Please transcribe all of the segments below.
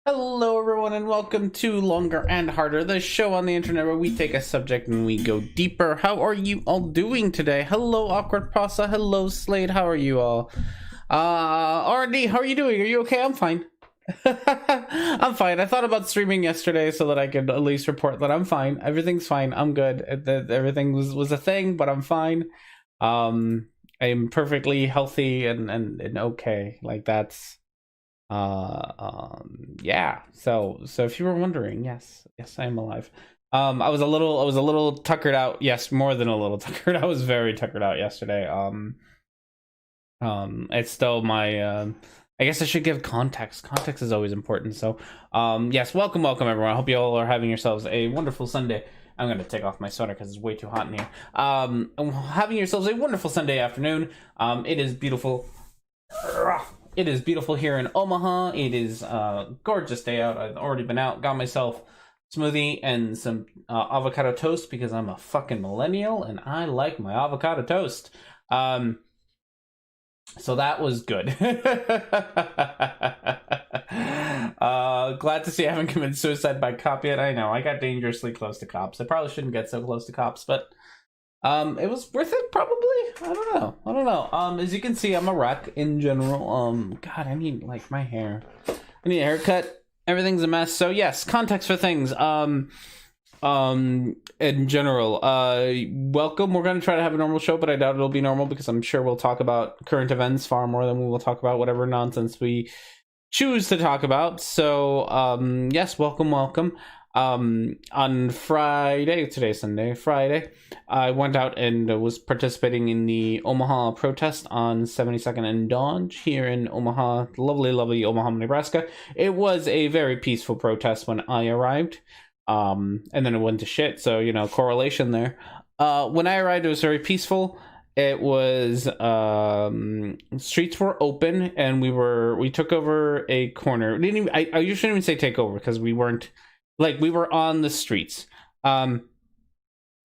Hello everyone and welcome to Longer and Harder, the show on the internet where we take a subject and we go deeper. How are you all doing today? Hello Awkward Pasta, hello Slade, how are you all? RD, how are you doing? Are you okay? I'm fine. I'm fine. I thought about streaming yesterday so that I could at least report that I'm fine. Everything's fine. I'm good. Everything was a thing, but I'm fine. I'm perfectly healthy and okay. Like that's yeah. So if you were wondering, yes, I am alive. I was a little tuckered out. Yes, more than a little tuckered. I was very tuckered out yesterday. It's still my I guess I should give context. Context is always important. So, yes, welcome everyone. I hope you all are having yourselves a wonderful Sunday. I'm going to take off my sweater because it's way too hot in here. Having yourselves a wonderful Sunday afternoon. It is beautiful. It is beautiful here in Omaha. It is a gorgeous day out. I've already been out, got myself smoothie and some avocado toast because I'm a fucking millennial and I like my avocado toast. So that was good. Glad to see I haven't committed suicide by cop yet. I know, I got dangerously close to cops. I probably shouldn't get so close to cops, but it was worth it, probably. I don't know. As you can see, I'm a wreck in general. God, I need, like, my hair. I need a haircut. Everything's a mess. So, yes, context for things. In general, welcome. We're going to try to have a normal show, but I doubt it'll be normal because I'm sure we'll talk about current events far more than we will talk about whatever nonsense we choose to talk about. So, yes, welcome. On Friday, today's Sunday, Friday, I went out and was participating in the Omaha protest on 72nd and Dodge here in Omaha, lovely Omaha, Nebraska. It was a very peaceful protest when I arrived. And then it went to shit, so, you know, correlation there. When I arrived, it was very peaceful. It was, streets were open, and we took over a corner. I shouldn't even say take over, because we weren't, like, we were on the streets. We weren't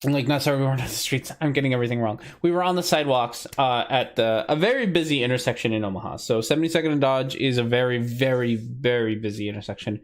on the streets. I'm getting everything wrong. We were on the sidewalks, at a very busy intersection in Omaha. So 72nd and Dodge is a very, very, very busy intersection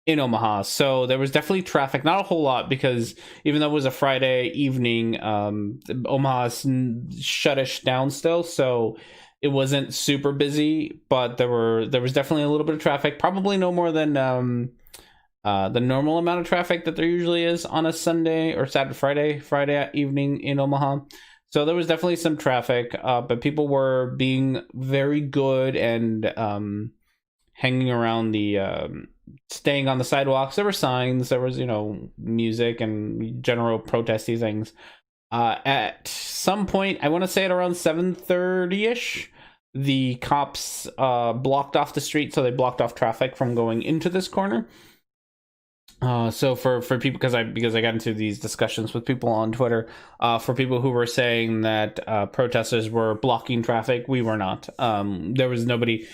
in Omaha. So there was definitely traffic, not a whole lot, because even though it was a Friday evening, Omaha's shutish down still, so it wasn't super busy, but there was definitely a little bit of traffic, probably no more than the normal amount of traffic that there usually is on a Sunday or Friday evening in Omaha. So there was definitely some traffic, but people were being very good and hanging around staying on the sidewalks. There were signs, there was, music and general protesty things. At some point, I want to say at around 7:30ish, the cops blocked off the street, so they blocked off traffic from going into this corner. So for people, because I got into these discussions with people on Twitter, for people who were saying that protesters were blocking traffic, we were not. There was nobody.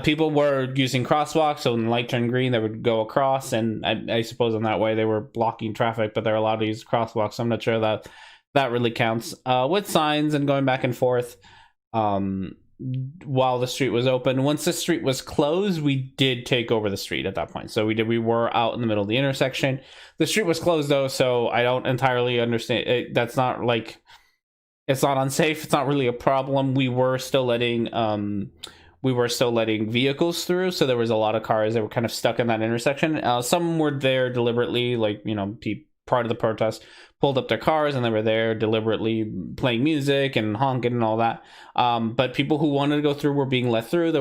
People were using crosswalks, so when the light turned green, they would go across, and I suppose in that way they were blocking traffic, but they're allowed to use crosswalks. So I'm not sure that really counts. With signs and going back and forth. While the street was open. Once the street was closed, we did take over the street at that point. So we were out in the middle of the intersection. The street was closed though, so I don't entirely understand it. That's not like, it's not unsafe, it's not really a problem. We were still letting vehicles through, so there was a lot of cars that were kind of stuck in that intersection. Some were there deliberately, like, part of the protest pulled up their cars and they were there deliberately playing music and honking and all that. But people who wanted to go through were being let through.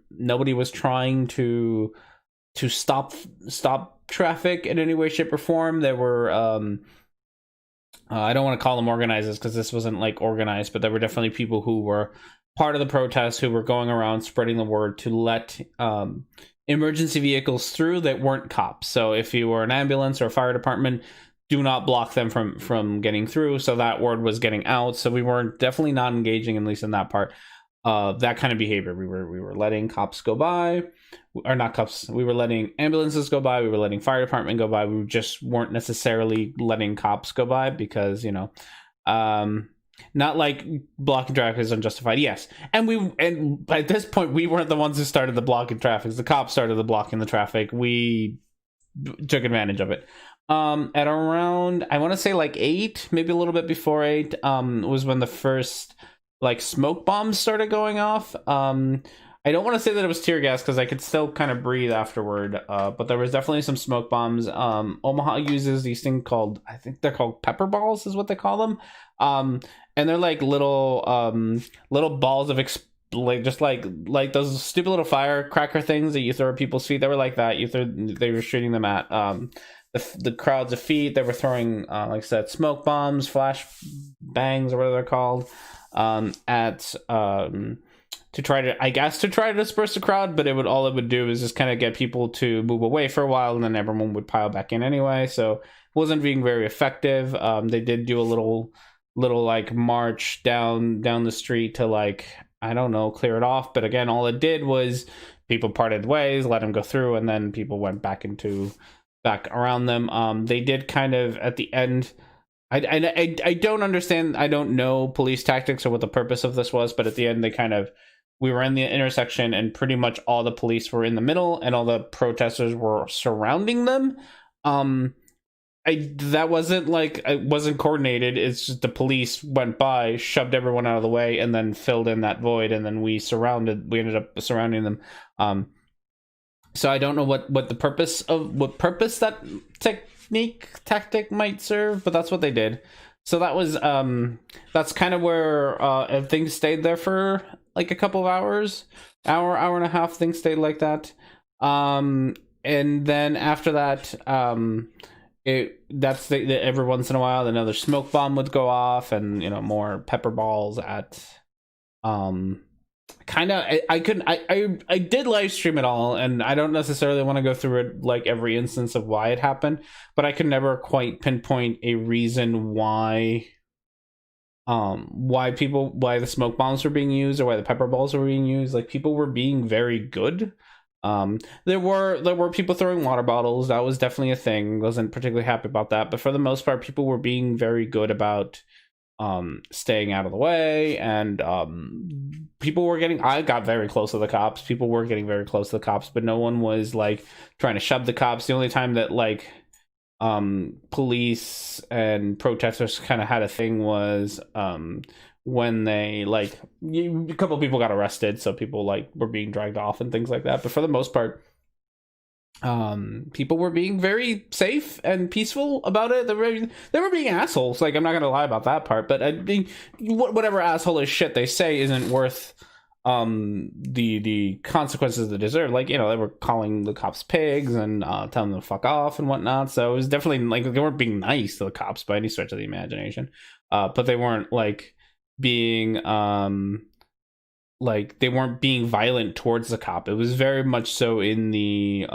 Nobody was trying to stop traffic in any way, shape, or form. There were I don't want to call them organizers because this wasn't like organized, but there were definitely people who were part of the protest who were going around spreading the word to let emergency vehicles through that weren't cops. So if you were an ambulance or a fire department, do not block them from getting through. So that word was getting out. So we were definitely not engaging, at least in that part, that kind of behavior. We were letting cops go by, or not cops. We were letting ambulances go by. We were letting fire department go by. We just weren't necessarily letting cops go by because, not like blocking traffic is unjustified. Yes. And at this point, we weren't the ones who started the blocking traffic. The cops started the blocking the traffic. We took advantage of it. At around, I want to say like 8, maybe a little bit before 8, was when the first like smoke bombs started going off. I don't want to say that it was tear gas because I could still kind of breathe afterward. But there was definitely some smoke bombs. Omaha uses these things called, I think they're called pepper balls is what they call them. And they're like little balls of like those stupid little firecracker things that you throw at people's feet. They were like that. They were shooting them at the crowds of feet. They were throwing, like I said, smoke bombs, flash bangs, or whatever they're called, at try to, I guess, to try to disperse the crowd, but all it would do is just kind of get people to move away for a while, and then everyone would pile back in anyway. So it wasn't being very effective. They did do a little like march down the street to, like, I don't know, clear it off. But again, all it did was people parted ways, let them go through, and then people went back around them. They did kind of at the end. I don't understand. I don't know police tactics or what the purpose of this was, but at the end, we were in the intersection, and pretty much all the police were in the middle, and all the protesters were surrounding them. That wasn't like, it wasn't coordinated. It's just the police went by, shoved everyone out of the way, and then filled in that void, and then we ended up surrounding them. So I don't know what purpose that tactic might serve, but that's what they did. So that was that's kind of where things stayed there for like a couple of hours, hour and a half. Things stayed like that, and then after that, every once in a while another smoke bomb would go off, and more pepper balls at kind of, I did live stream it all, and I don't necessarily want to go through it like every instance of why it happened, but I could never quite pinpoint a reason why the smoke bombs were being used, or why the pepper balls were being used. Like, people were being very good. There were people throwing water bottles. That was definitely a thing. Wasn't particularly happy about that, but for the most part, people were being very good about staying out of the way, and I got very close to the cops. People were getting very close to the cops, but no one was like trying to shove the cops. The only time that like police and protesters kind of had a thing was when they a couple of people got arrested, so people like were being dragged off and things like that. But for the most part, people were being very safe and peaceful about it. They were being assholes. Like, I'm not gonna lie about that part, but I mean, whatever asshole shit they say isn't worth the consequences they deserve. Like, they were calling the cops pigs and telling them to fuck off and whatnot. So it was definitely like, they weren't being nice to the cops by any stretch of the imagination, but they weren't like being like, they weren't being violent towards the cop. It was very much so in the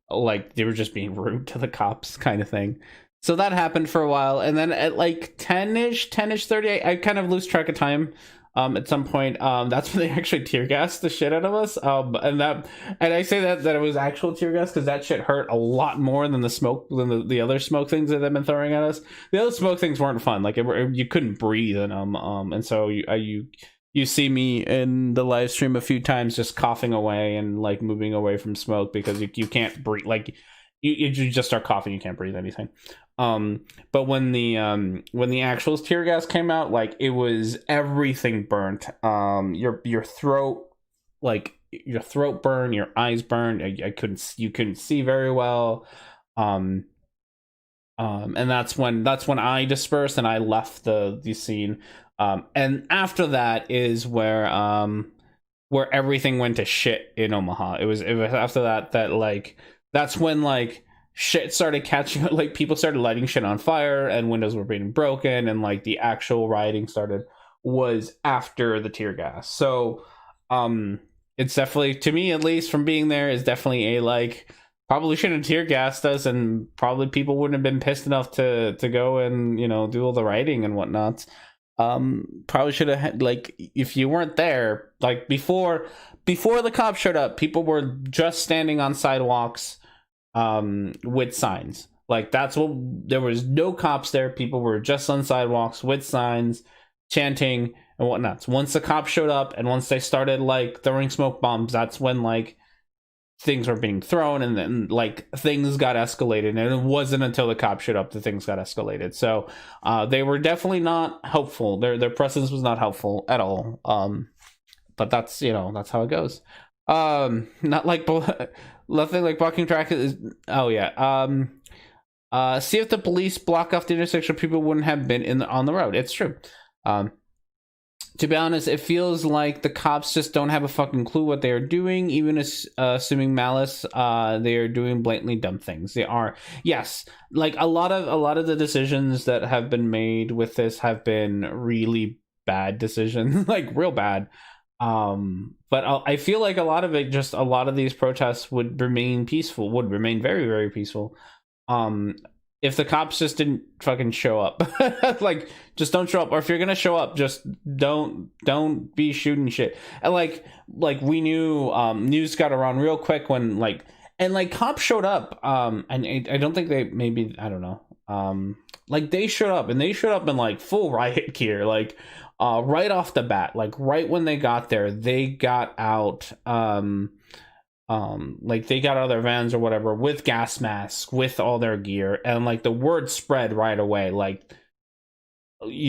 like, they were just being rude to the cops kind of thing. So that happened for a while, and then at like 10ish 30, I kind of lose track of time. At some point, that's when they actually tear gassed the shit out of us. And I say that it was actual tear gas because that shit hurt a lot more than the other smoke things that they've been throwing at us. The other smoke things weren't fun. Like, you couldn't breathe in them. And so you see me in the live stream a few times just coughing away and like moving away from smoke because you can't breathe. Like, you just start coughing, you can't breathe anything. But when the actual tear gas came out, like, it was everything burnt. Your throat, like, your throat burned, your eyes burned. You couldn't see very well. And that's when I dispersed and I left the scene. And after that is where everything went to shit in Omaha. It was after that like, that's when like shit started catching up. Like, people started lighting shit on fire, and windows were being broken, and like the actual rioting started was after the tear gas. So it's definitely, to me at least, from being there, is definitely a like, probably shouldn't have tear gassed us, and probably people wouldn't have been pissed enough to go and do all the rioting and whatnot. Probably should have had, like, if you weren't there, like, before the cops showed up, people were just standing on sidewalks with signs. Like, there was no cops there. People were just on sidewalks with signs, chanting and whatnot. So once the cops showed up, and once they started like throwing smoke bombs, that's when like things were being thrown, and then like things got escalated. And it wasn't until the cops showed up that things got escalated. So they were definitely not helpful. Their presence was not helpful at all. But that's that's how it goes. Not like nothing like blocking traffic is. Oh yeah. See if the police block off the intersection, people wouldn't have been on the road. It's true. To be honest, it feels like the cops just don't have a fucking clue what they are doing. Even assuming malice, they are doing blatantly dumb things. They are, yes, like a lot of the decisions that have been made with this have been really bad decisions, like real bad. But I feel like a lot of it, just a lot of these protests would remain peaceful, would remain very, very peaceful. Um, if the cops just didn't fucking show up, like just don't show up, or if you're gonna show up, just don't be shooting shit. And like we knew, news got around real quick when like cops showed up, and I don't think they, maybe, I don't know, like they showed up, and they showed up in like full riot gear, like right off the bat, like right when they got there, they got out, like they got out of their vans or whatever with gas masks, with all their gear, and like the word spread right away, like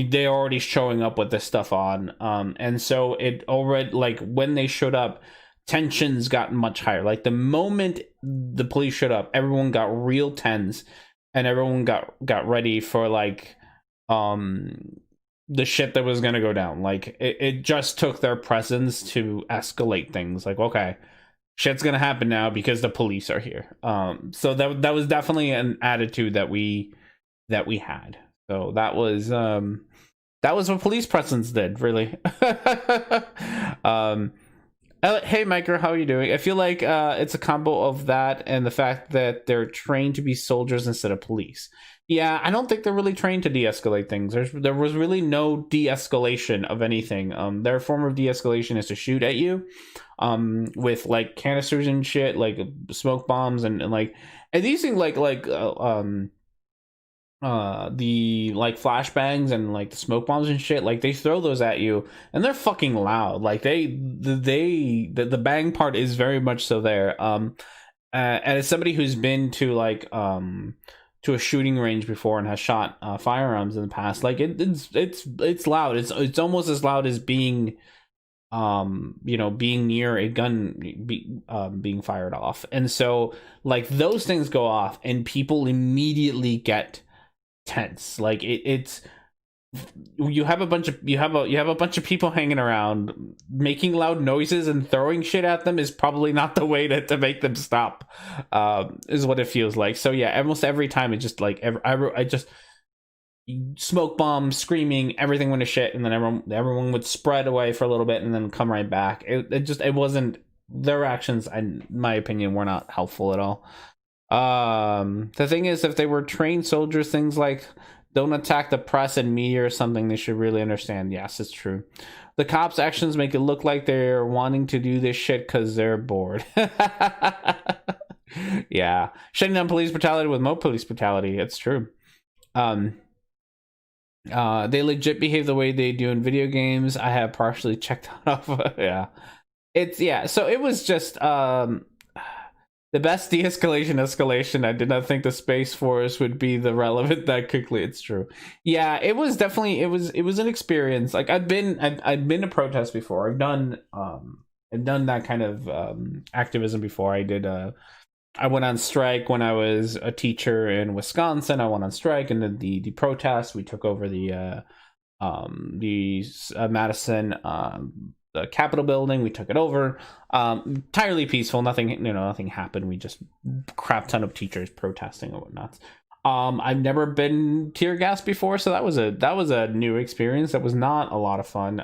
they're already showing up with this stuff on, and so it already, like when they showed up, tensions got much higher. Like the moment the police showed up, everyone got real tense, and everyone got ready for like the shit that was gonna go down. Like it just took their presence to escalate things. Like, okay, shit's gonna happen now because the police are here. So that was definitely an attitude that we had. So that was what police presence did, really. Hey, Micro, how are you doing? I feel like it's a combo of that and the fact that they're trained to be soldiers instead of police. Yeah, I don't think they're really trained to de-escalate things. There was really no de-escalation of anything. Their form of de-escalation is to shoot at you, with like canisters and shit, like smoke bombs and like, and these things the like flashbangs and like the smoke bombs and shit, like they throw those at you and they're fucking loud. Like the bang part is very much so there. And as somebody who's been to like to a shooting range before and has shot firearms in the past, like it's loud. It's almost as loud as being being near a gun being fired off. And so like those things go off and people immediately get tense. Like it's you have a bunch of people hanging around making loud noises, and throwing shit at them is probably not the way to make them stop, is what it feels like. So yeah, almost every time it just like I just smoke bombs, screaming, everything went to shit, and then everyone would spread away for a little bit and then come right back. It wasn't, their actions, in my opinion, were not helpful at all. The thing is, if they were trained soldiers, things like don't attack the press and media or something, they should really understand. Yes, it's true. The cops' actions make it look like they're wanting to do this shit because they're bored. Yeah, shutting down police brutality with more police brutality. It's true. They legit behave the way they do in video games. I have partially checked out off. Yeah, so it was just the best de-escalation escalation. I did not think the Space Force would be the relevant that quickly. It's true. Yeah, it was definitely, it was an experience. Like I'd been to protests before. I've done that kind of activism before. I went on strike when I was a teacher in Wisconsin. I went on strike and did the protest. We took over the Madison the Capitol building. We took it over. Entirely peaceful. Nothing happened. We just crap ton of teachers protesting and whatnot. I've never been tear gassed before, so that was a new experience. That was not a lot of fun.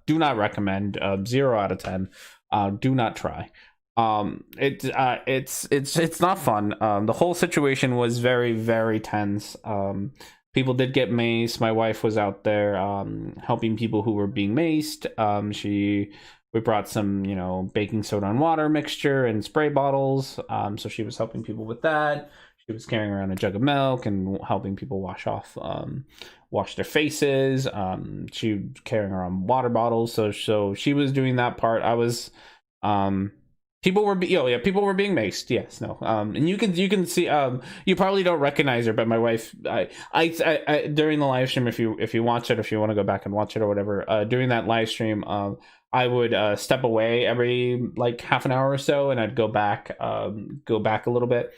Do not recommend. 0 out of 10. Do not try. It's not fun. The whole situation was very, very tense. People did get maced. My wife was out there helping people who were being maced. We brought some, baking soda and water mixture and spray bottles. So she was helping people with that. She was carrying around a jug of milk and helping people wash their faces. She was carrying around water bottles. So she was doing that part. I was, people were being maced. Yes, no. And you can see, you probably don't recognize her, but my wife, I during the live stream, if you watch it, if you want to go back and watch it or whatever, during that live stream, I would step away every like half an hour or so, and I'd go back a little bit.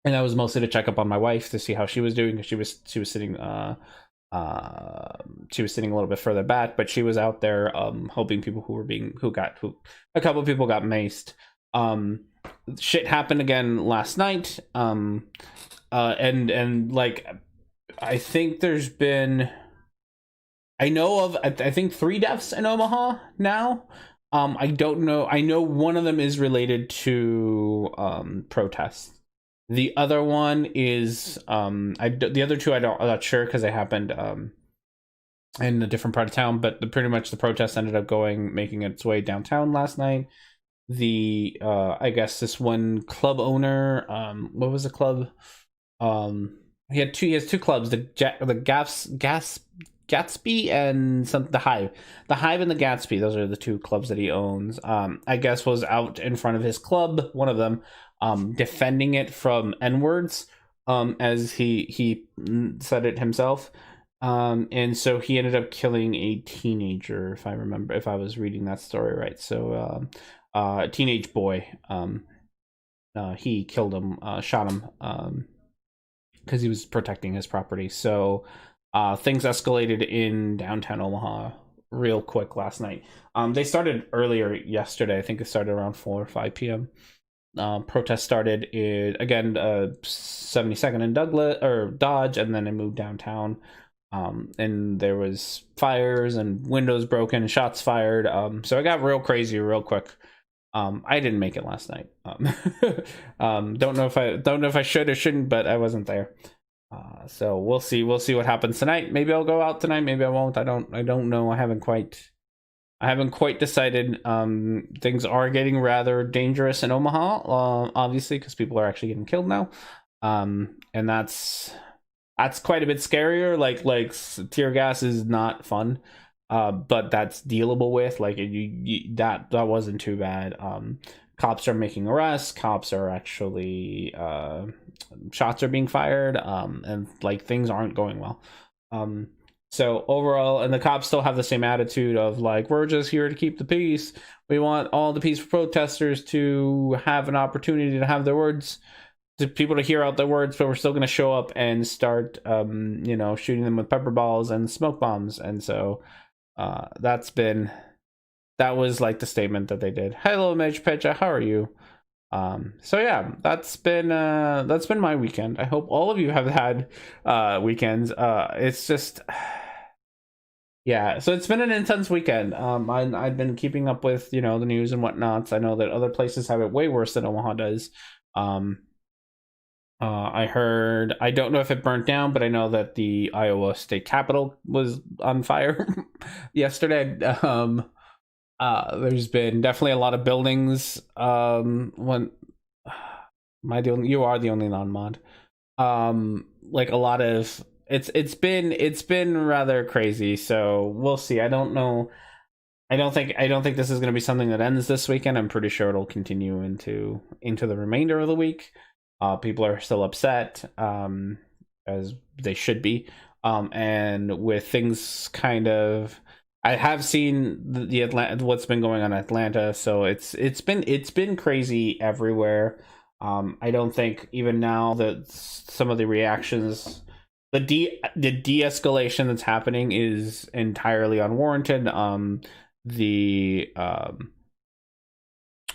And that was mostly to check up on my wife to see how she was doing, because she was sitting a little bit further back, but she was out there helping people a couple of people got maced. Shit happened again last night. And like I think there's been I know of, I think, 3 deaths in Omaha now. I don't know. I know one of them is related to protests. The other one is the other two I'm not sure because they happened in a different part of town. But pretty much the protest ended up making its way downtown last night. The I guess this one club owner, what was the club? He has two clubs, the Gatsby and the Hive. The Hive and the Gatsby, those are the two clubs that he owns. I guess was out in front of his club, one of them, defending it from N-words, as he said it himself. And so he ended up killing a teenager, if I was reading that story right. So a teenage boy, he killed him, shot him, because he was protecting his property. So things escalated in downtown Omaha real quick last night. They started earlier yesterday. I think it started around 4 or 5 p.m. Protest started again 72nd and Dodge, and then it moved downtown. And there was fires and windows broken, shots fired. So it got real crazy real quick. I didn't make it last night. Don't know if I should or shouldn't, but I wasn't there. So we'll see what happens tonight. Maybe I'll go out tonight, maybe I won't. I don't know. I haven't quite decided. Things are getting rather dangerous in Omaha, obviously, because people are actually getting killed now. And that's quite a bit scarier. Like tear gas is not fun. But that's dealable with. Like that wasn't too bad. Cops are making arrests. Cops are actually shots are being fired. And like things aren't going well. So overall, and the cops still have the same attitude of like, we're just here to keep the peace. We want all the peaceful protesters to have an opportunity to have their words, to people to hear out their words, but we're still going to show up and start, shooting them with pepper balls and smoke bombs. And so that was like the statement that they did. Hello, Mage Pecha, how are you? So yeah, that's been my weekend. I hope all of you have had weekends. It's just yeah, so it's been an intense weekend. I've been keeping up with the news and whatnot. I know that other places have it way worse than Omaha does. I heard, I don't know if it burnt down, but I know that the Iowa state capitol was on fire yesterday. There's been definitely a lot of buildings. You are the only non-mod. Like a lot of it's been rather crazy. So we'll see. I don't know. I don't think this is going to be something that ends this weekend. I'm pretty sure it'll continue into the remainder of the week. People are still upset, as they should be. And with things kind of, I have seen the Atlanta, what's been going on in Atlanta. So it's been crazy everywhere. I don't think even now that some of the reactions, the de-escalation that's happening is entirely unwarranted.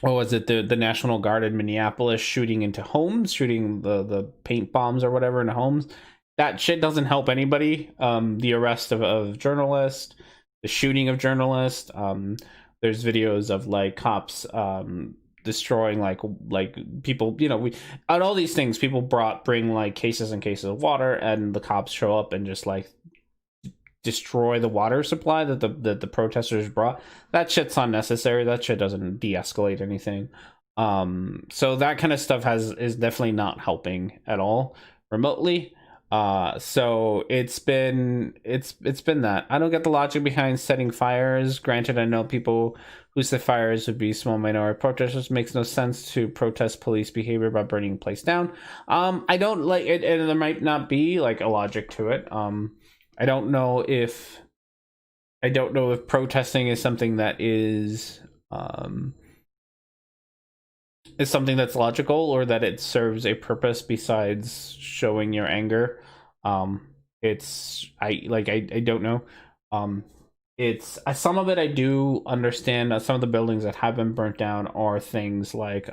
What was it, the National Guard in Minneapolis shooting into homes, shooting the paint bombs or whatever into homes, that shit doesn't help anybody. The arrest of journalists, the shooting of journalists, there's videos of like cops destroying like people, we out all these things, people bring like cases and cases of water, and the cops show up and just like destroy the water supply that the protesters brought. That shit's unnecessary. That shit doesn't de-escalate anything. So that kind of stuff is definitely not helping at all remotely. So it's been that. I don't get the logic behind setting fires. Granted, I know people who set fires would be small minority protesters. It makes no sense to protest police behavior by burning a place down. I don't like it, and there might not be like a logic to it. I don't know if protesting is something that is something that's logical, or that it serves a purpose besides showing your anger. I don't know. It's some of it I do understand. Some of the buildings that have been burnt down are things like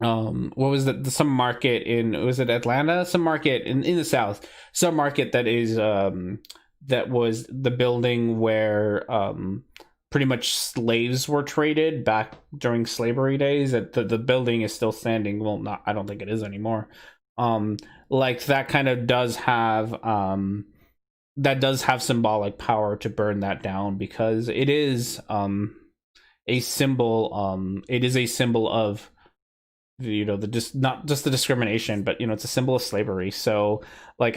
what was that, some market in, was it Atlanta, some market in the South, some market that is that was the building where pretty much slaves were traded back during slavery days. That the building is still standing. Well, not, I don't think it is anymore. Like that kind of does have that does have symbolic power to burn that down, because it is a symbol, it is a symbol of, you know, the just, not just the discrimination, but, you know, it's a symbol of slavery. So like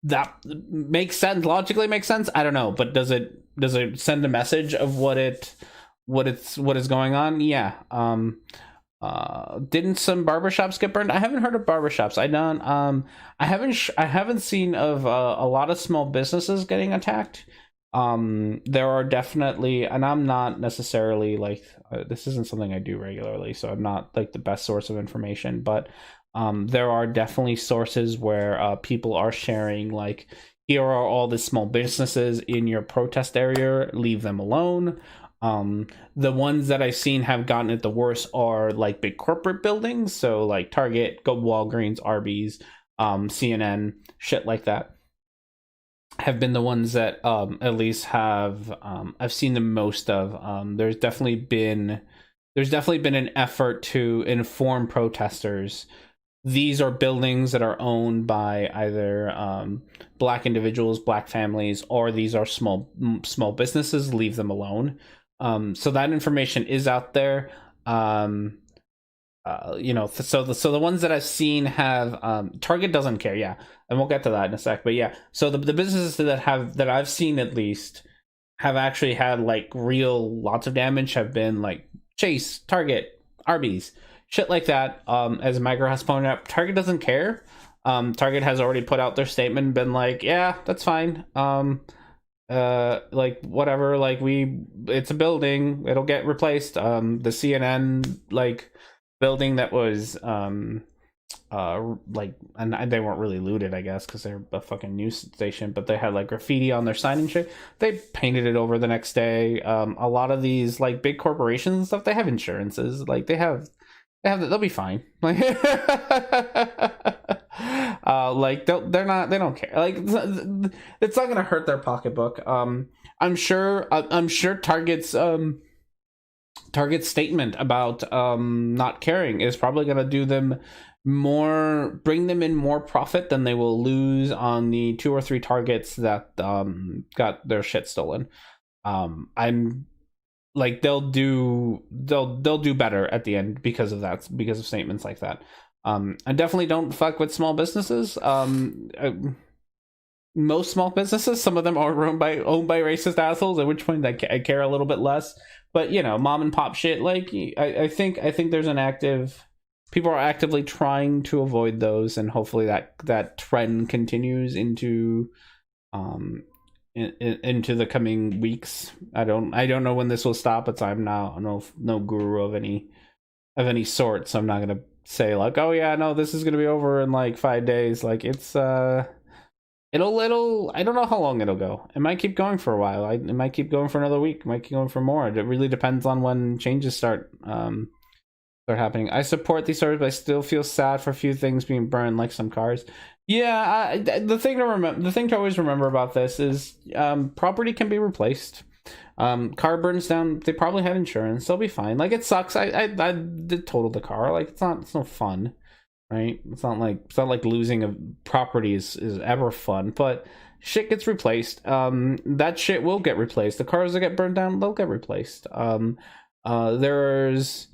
that makes sense, logically makes sense. I don't know, but does it send a message of what is going on? Yeah. Didn't some barbershops get burned? I haven't heard of barbershops. I haven't seen of a lot of small businesses getting attacked. There are definitely, and I'm not necessarily like, this isn't something I do regularly, so I'm not like the best source of information, but there are definitely sources where people are sharing like, here are all the small businesses in your protest area, leave them alone. The ones that I've seen have gotten it the worst are like big corporate buildings, so like Target, Walgreens, Arby's, CNN, shit like that, have been the ones that at least have I've seen the most of. There's definitely been an effort to inform protesters these are buildings that are owned by either black individuals, black families, or these are small businesses. Leave them alone. So that information is out there. You know, so the ones that I've seen have Target doesn't care, yeah, and we'll get to that in a sec. But yeah, so the businesses that I've seen at least have actually had like real lots of damage have been like Chase, Target, Arby's, shit like that. As Micro has pointed out, Target doesn't care. Target has already put out their statement and been like, yeah, that's fine. Like whatever, like it's a building, it'll get replaced. The CNN like building that was like, and they weren't really looted, I guess, because they're a fucking news station, but they had like graffiti on their sign and shit. They painted it over the next day. A lot of these like big corporations and stuff, they have insurances, like they'll be fine. Like like they don't care, like it's not gonna hurt their pocketbook. I'm sure Target's statement about not caring is probably going to do them bring them in more profit than they will lose on the 2 or 3 Targets that got their shit stolen. I'm like they'll do better at the end because of that, because of statements like that. I definitely don't fuck with small businesses. Most small businesses, some of them are owned by racist assholes, at which point I care a little bit less. But you know, mom and pop shit, like I think there's people are actively trying to avoid those, and hopefully that trend continues into into the coming weeks. I don't know when this will stop, but I'm now no guru of any sort, so I'm not gonna say like, oh yeah, no, this is gonna be over in like 5 days. Like it's It'll I don't know how long it'll go. It might keep going for a while. It might keep going for another week. It might keep going for more. It really depends on when changes start happening. I support these stories, but I still feel sad for a few things being burned, like some cars. Yeah, the thing to always remember about this is property can be replaced. Car burns down, they probably had insurance. They'll be fine. Like it sucks. I did total the car. Like it's no fun. Right? It's not like losing a property is ever fun, but shit gets replaced. That shit will get replaced. The cars that get burned down, they'll get replaced. There's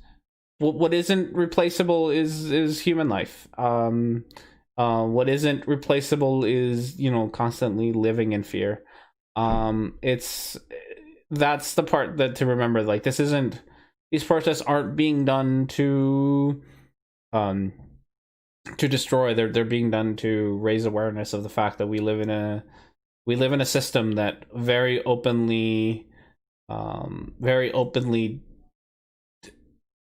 what isn't replaceable is human life. What isn't replaceable is, you know, constantly living in fear. That's the part that to remember. Like these protests aren't being done to destroy. They're being done to raise awareness of the fact that we live in a system that very openly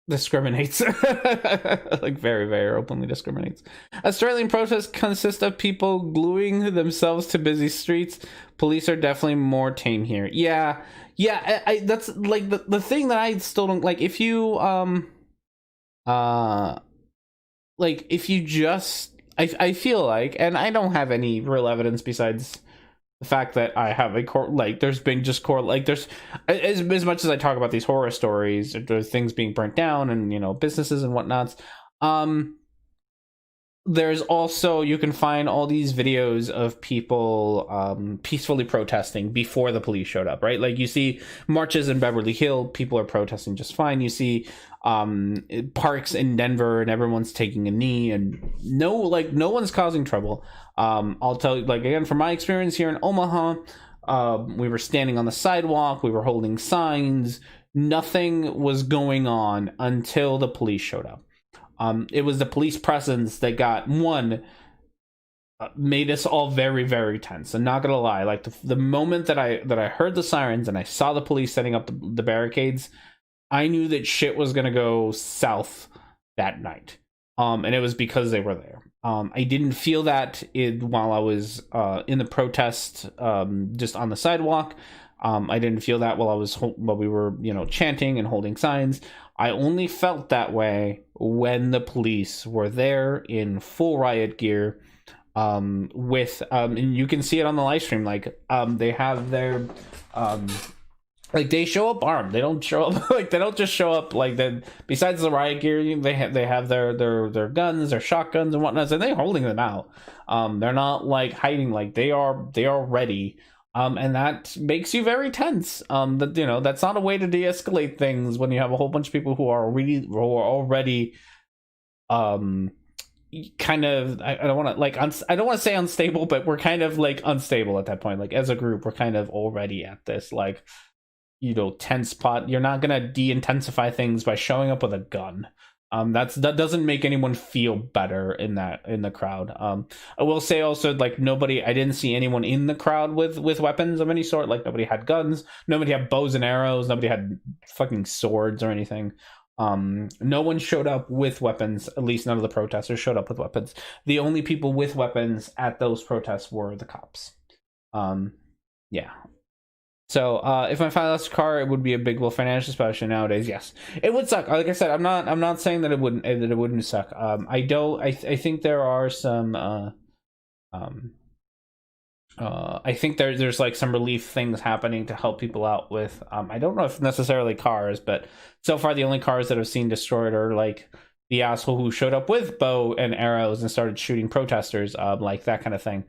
discriminates. Like very, very openly discriminates. Australian protests consist of people gluing themselves to busy streets. Police are definitely more tame here. Yeah, I that's like the thing that I still don't like. If you uh like if you just I feel like, and I don't have any real evidence besides the fact that I have a core, like there's been just core, like there's as much as I talk about these horror stories, there's things being burnt down and businesses and whatnots. There's also, you can find all these videos of people peacefully protesting before the police showed up, right? Like you see marches in Beverly Hills, people are protesting just fine. You see parks in Denver and everyone's taking a knee, and no one's causing trouble. I'll tell you, like, again, from my experience here in Omaha, we were standing on the sidewalk, we were holding signs, nothing was going on until the police showed up. It was the police presence that made us all very, very tense. I'm not gonna lie, like the moment that I heard the sirens and I saw the police setting up the barricades, I knew that shit was gonna go south that night. And it was because they were there. I didn't feel that while I was in the protest, just on the sidewalk. I didn't feel that while we were chanting and holding signs. I only felt that way when the police were there in full riot gear, with and you can see it on the live stream, like they have their like they show up armed. They don't show up like they don't just show up like that. Besides the riot gear, they have their guns, their shotguns and whatnot, and they're holding them out. They're not like hiding, like they are ready. And that makes you very tense. That's not a way to de-escalate things when you have a whole bunch of people who are already kind of, I don't want to I don't want to say unstable, but we're kind of like unstable at that point. Like as a group, we're kind of already at this like tense spot. You're not gonna de-intensify things by showing up with a gun. That doesn't make anyone feel better in the crowd. I will say also, like, I didn't see anyone in the crowd with weapons of any sort. Like nobody had guns, nobody had bows and arrows, nobody had fucking swords or anything. No one showed up with weapons. At least none of the protesters showed up with weapons. The only people with weapons at those protests were the cops. Yeah. So if my father lost a car, it would be a big blow financially, especially nowadays. Yes, it would suck. Like I said, I'm not saying that it wouldn't suck. I think there are some I think there's like some relief things happening to help people out with I don't know if necessarily cars, but so far the only cars that I've seen destroyed are like the asshole who showed up with bow and arrows and started shooting protesters, like that kind of thing.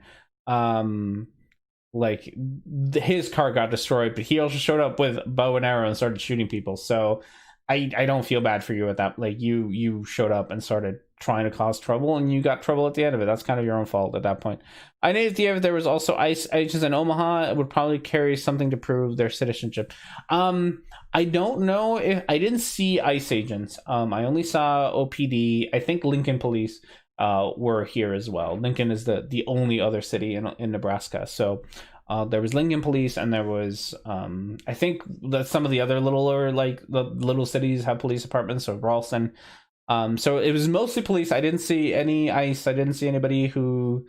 Like his car got destroyed, but he also showed up with bow and arrow and started shooting people. So I don't feel bad for you at that. Like you showed up and started trying to cause trouble, and you got trouble at the end of it. That's kind of your own fault at that point. I knew if there was also ICE agents in Omaha, it would probably carry something to prove their citizenship. I don't know if I didn't see ICE agents. I only saw OPD. I think Lincoln Police were here as well. Lincoln is the only other city in Nebraska. So there was Lincoln Police, and there was I think that some of the other littler, like the little cities have police departments. So Ralston. So it was mostly police. I didn't see any ICE. I didn't see anybody whose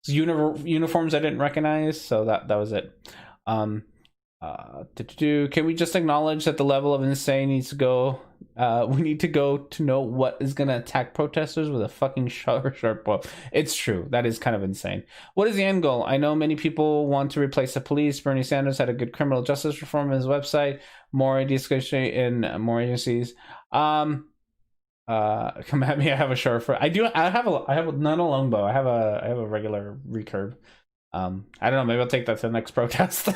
uniforms I didn't recognize. So that was it. Can we just acknowledge that the level of insane needs to go? We need to go to know what is going to attack protesters with a fucking sharp bow. It's true. That is kind of insane. What is the end goal? I know many people want to replace the police. Bernie Sanders had a good criminal justice reform on his website. More discussion in more agencies. Come at me. I have a short for. I have not a longbow. I have a regular recurve. I don't know, maybe I'll take that to the next protest.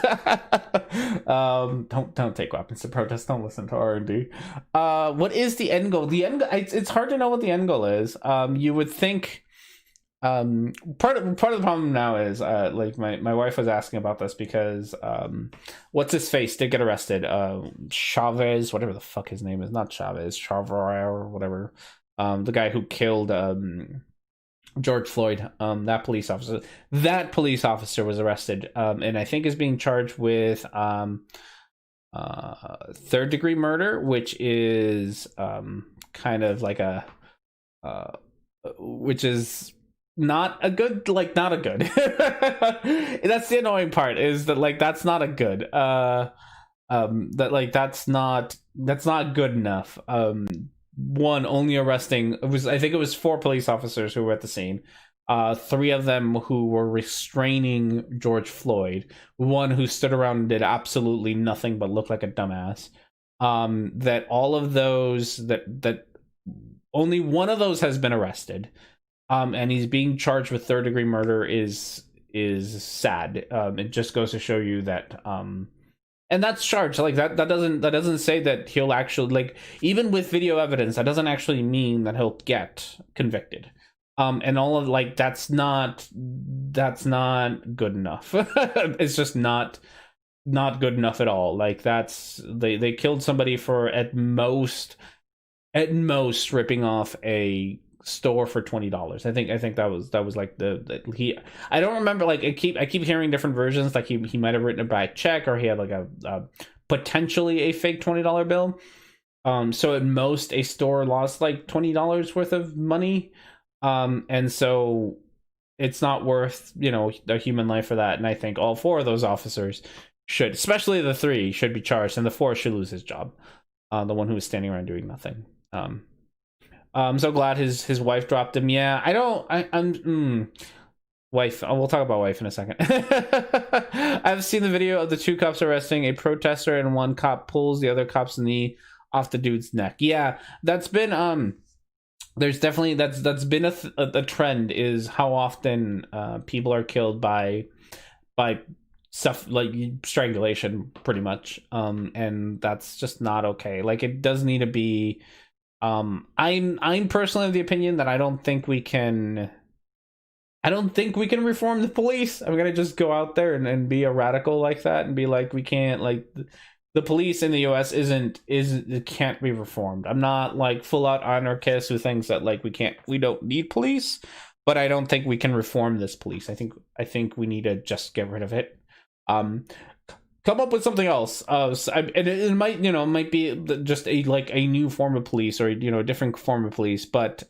Don't take weapons to protest. Don't listen to R&D. What is the end goal? It's hard to know what the end goal is. You would think part of the problem now is like my wife was asking about this because what's his face did get arrested. Chavez, whatever the fuck his name is, not Chavez, Chavez or whatever. The guy who killed George Floyd, that police officer was arrested, and I think is being charged with third-degree murder, which is kind of like which is not a good. That's the annoying part, is that like that's not a good. That's not good enough. one only arresting, I think it was 4 police officers who were at the scene. 3 of them who were restraining George Floyd, 1 who stood around and did absolutely nothing but look like a dumbass. That all of those, that only one of those has been arrested, and he's being charged with 3rd-degree murder is sad. It just goes to show you that, and that's charged like that. That doesn't say that he'll actually, like, even with video evidence, that doesn't actually mean that he'll get convicted. And all of, like, that's not good enough. It's just not good enough at all. Like, that's, they killed somebody for at most ripping off a store for $20. I think that was like the I don't remember, like, I keep hearing different versions, like he might have written it by check, or he had like a potentially a fake $20 bill. So at most a store lost like $20 worth of money. And so it's not worth, a human life for that. And I think all 4 of those officers should, especially the 3, should be charged, and the 4th should lose his job. The one who was standing around doing nothing. I'm so glad his wife dropped him. Yeah, wife. We'll talk about wife in a second. I've seen the video of the 2 cops arresting a protester, and 1 cop pulls the other cop's knee off the dude's neck. Yeah, that's been there's definitely that's been a trend, is how often people are killed by stuff like strangulation, pretty much. And that's just not okay. Like, it does need to be. I'm personally of the opinion that I don't think we can reform the police. I'm gonna just go out there and be a radical like that and be like, we can't, like, the police in the US it can't be reformed. I'm not like full out anarchist who thinks that, like, we don't need police, but I don't think we can reform this police. I think we need to just get rid of it. Come up with something else. And it might be just a new form of police, or a different form of police. But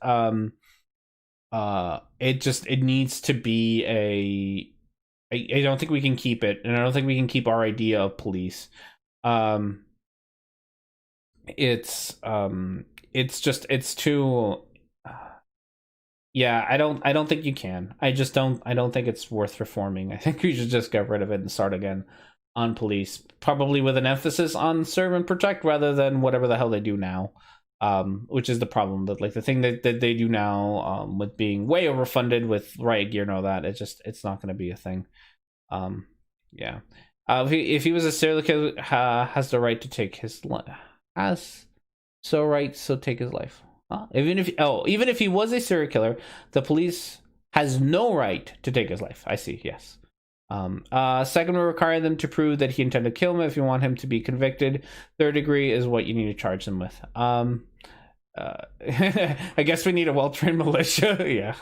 it needs to be I don't think we can keep it, and I don't think we can keep our idea of police. It's too. Yeah, I don't think you can. I don't think it's worth reforming. I think we should just get rid of it and start again on police, probably with an emphasis on serve and protect rather than whatever the hell they do now, which is the problem. That, like, the thing that they do now, with being way overfunded with riot gear and all that, it's not going to be a thing. Yeah, if he was a serial killer, has the right to take his life, take his life. Even if he was a serial killer, the police has no right to take his life. I see. Yes. Second, will require them to prove that he intended to kill him if you want him to be convicted. 3rd degree is what you need to charge them with. I guess we need a well-trained militia. Yeah.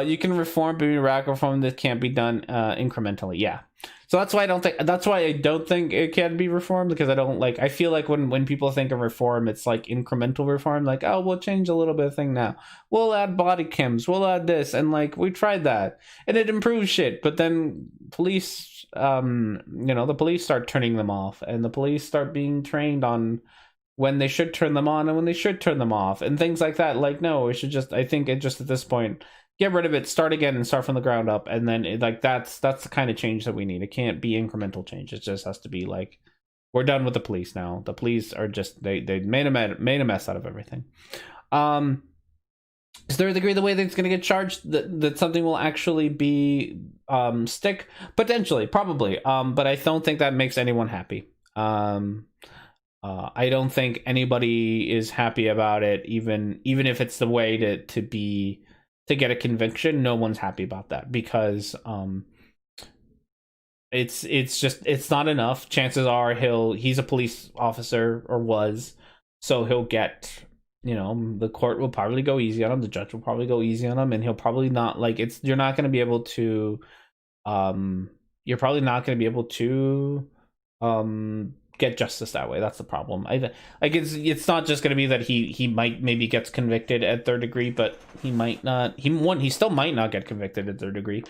You can reform, but radical reform that can't be done incrementally. Yeah. So that's why I don't think it can be reformed, because I feel like when people think of reform, it's like incremental reform, like, oh, we'll change a little bit of thing now. We'll add body cams, we'll add this, and like, we tried that and it improves shit, but then police, the police start turning them off, and the police start being trained on when they should turn them on and when they should turn them off, and things like that. Like, no, we should just, I think it just, at this point, get rid of it, start again, and start from the ground up. And then that's the kind of change that we need. It can't be incremental change. It just has to be like, we're done with the police now. The police are just, they made a mess out of everything. Is there a degree the way that it's going to get charged that something will actually be stick? Potentially, probably. But I don't think that makes anyone happy. I don't think anybody is happy about it, even if it's the way to get a conviction. No one's happy about that, because it's not enough. Chances are he's a police officer, or was, so he'll get, the court will probably go easy on him, the judge will probably go easy on him, and he'll probably not, like, you're not going to be able to get justice that way. That's the problem. It's not just going to be that he might maybe gets convicted at 3rd degree, but he might not. He still might not get convicted at 3rd degree,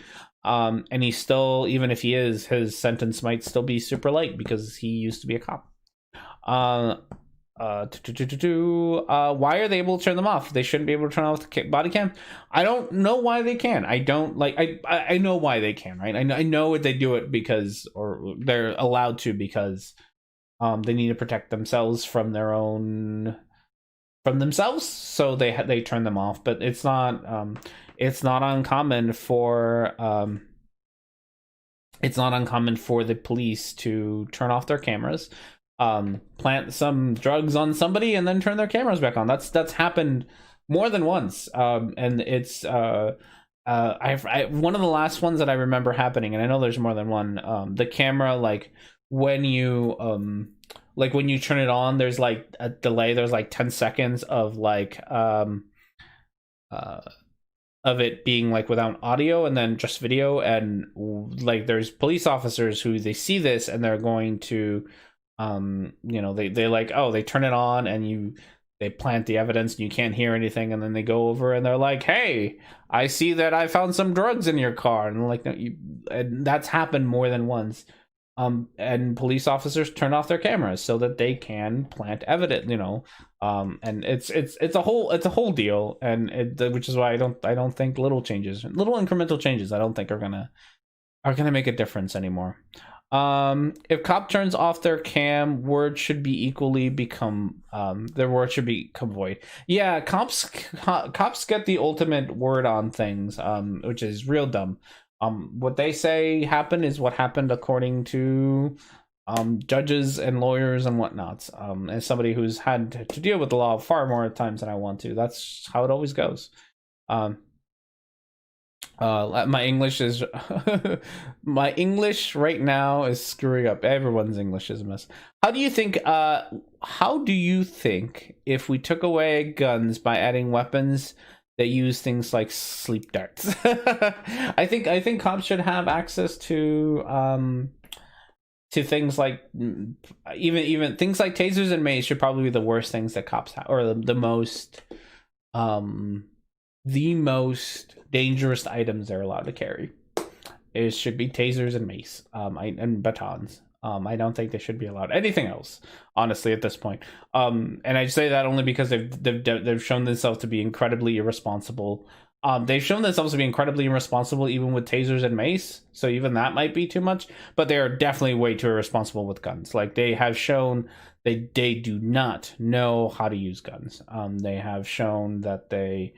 and he still, even if he is, his sentence might still be super light because he used to be a cop. Why are they able to turn them off? They shouldn't be able to turn off the body cam. I don't know why they can. I don't like. I know why they can, right? I know they do it because, or they're allowed to because, they need to protect themselves from their own, from themselves. So they turn them off. But it's not uncommon for it's not uncommon for the police to turn off their cameras, plant some drugs on somebody, and then turn their cameras back on. That's happened more than once, and it's one of the last ones that I remember happening, and I know there's more than one. The camera, like when you turn it on, there's like a delay. There's like 10 seconds of like of it being like without audio and then just video, and like there's police officers who they see this and they're going to they like, oh, they turn it on and they plant the evidence and you can't hear anything, and then they go over and they're like, hey, I see that I found some drugs in your car, and like, no, and that's happened more than once. And police officers turn off their cameras so that they can plant evidence, and it's a whole deal, and which is why I don't think little incremental changes, I don't think are gonna make a difference anymore. If cop turns off their cam, words should become void. Yeah, cops get the ultimate word on things, which is real dumb. What they say happened is what happened according to judges and lawyers and whatnots. As somebody who's had to deal with the law far more times than I want to, that's how it always goes. My English is my English right now is screwing up. Everyone's English is a mess. How do you think if we took away guns by adding weapons that use things like sleep darts? I think cops should have access to things like even things like tasers and mace should probably be the worst things that cops have, or the most dangerous items they're allowed to carry. It should be tasers and mace, and batons. I don't think they should be allowed anything else, honestly, at this point. And I say that only because they've shown themselves to be incredibly irresponsible. They've shown themselves to be incredibly irresponsible even with tasers and mace, so even that might be too much. But they are definitely way too irresponsible with guns. Like, they have shown they do not know how to use guns. They have shown that they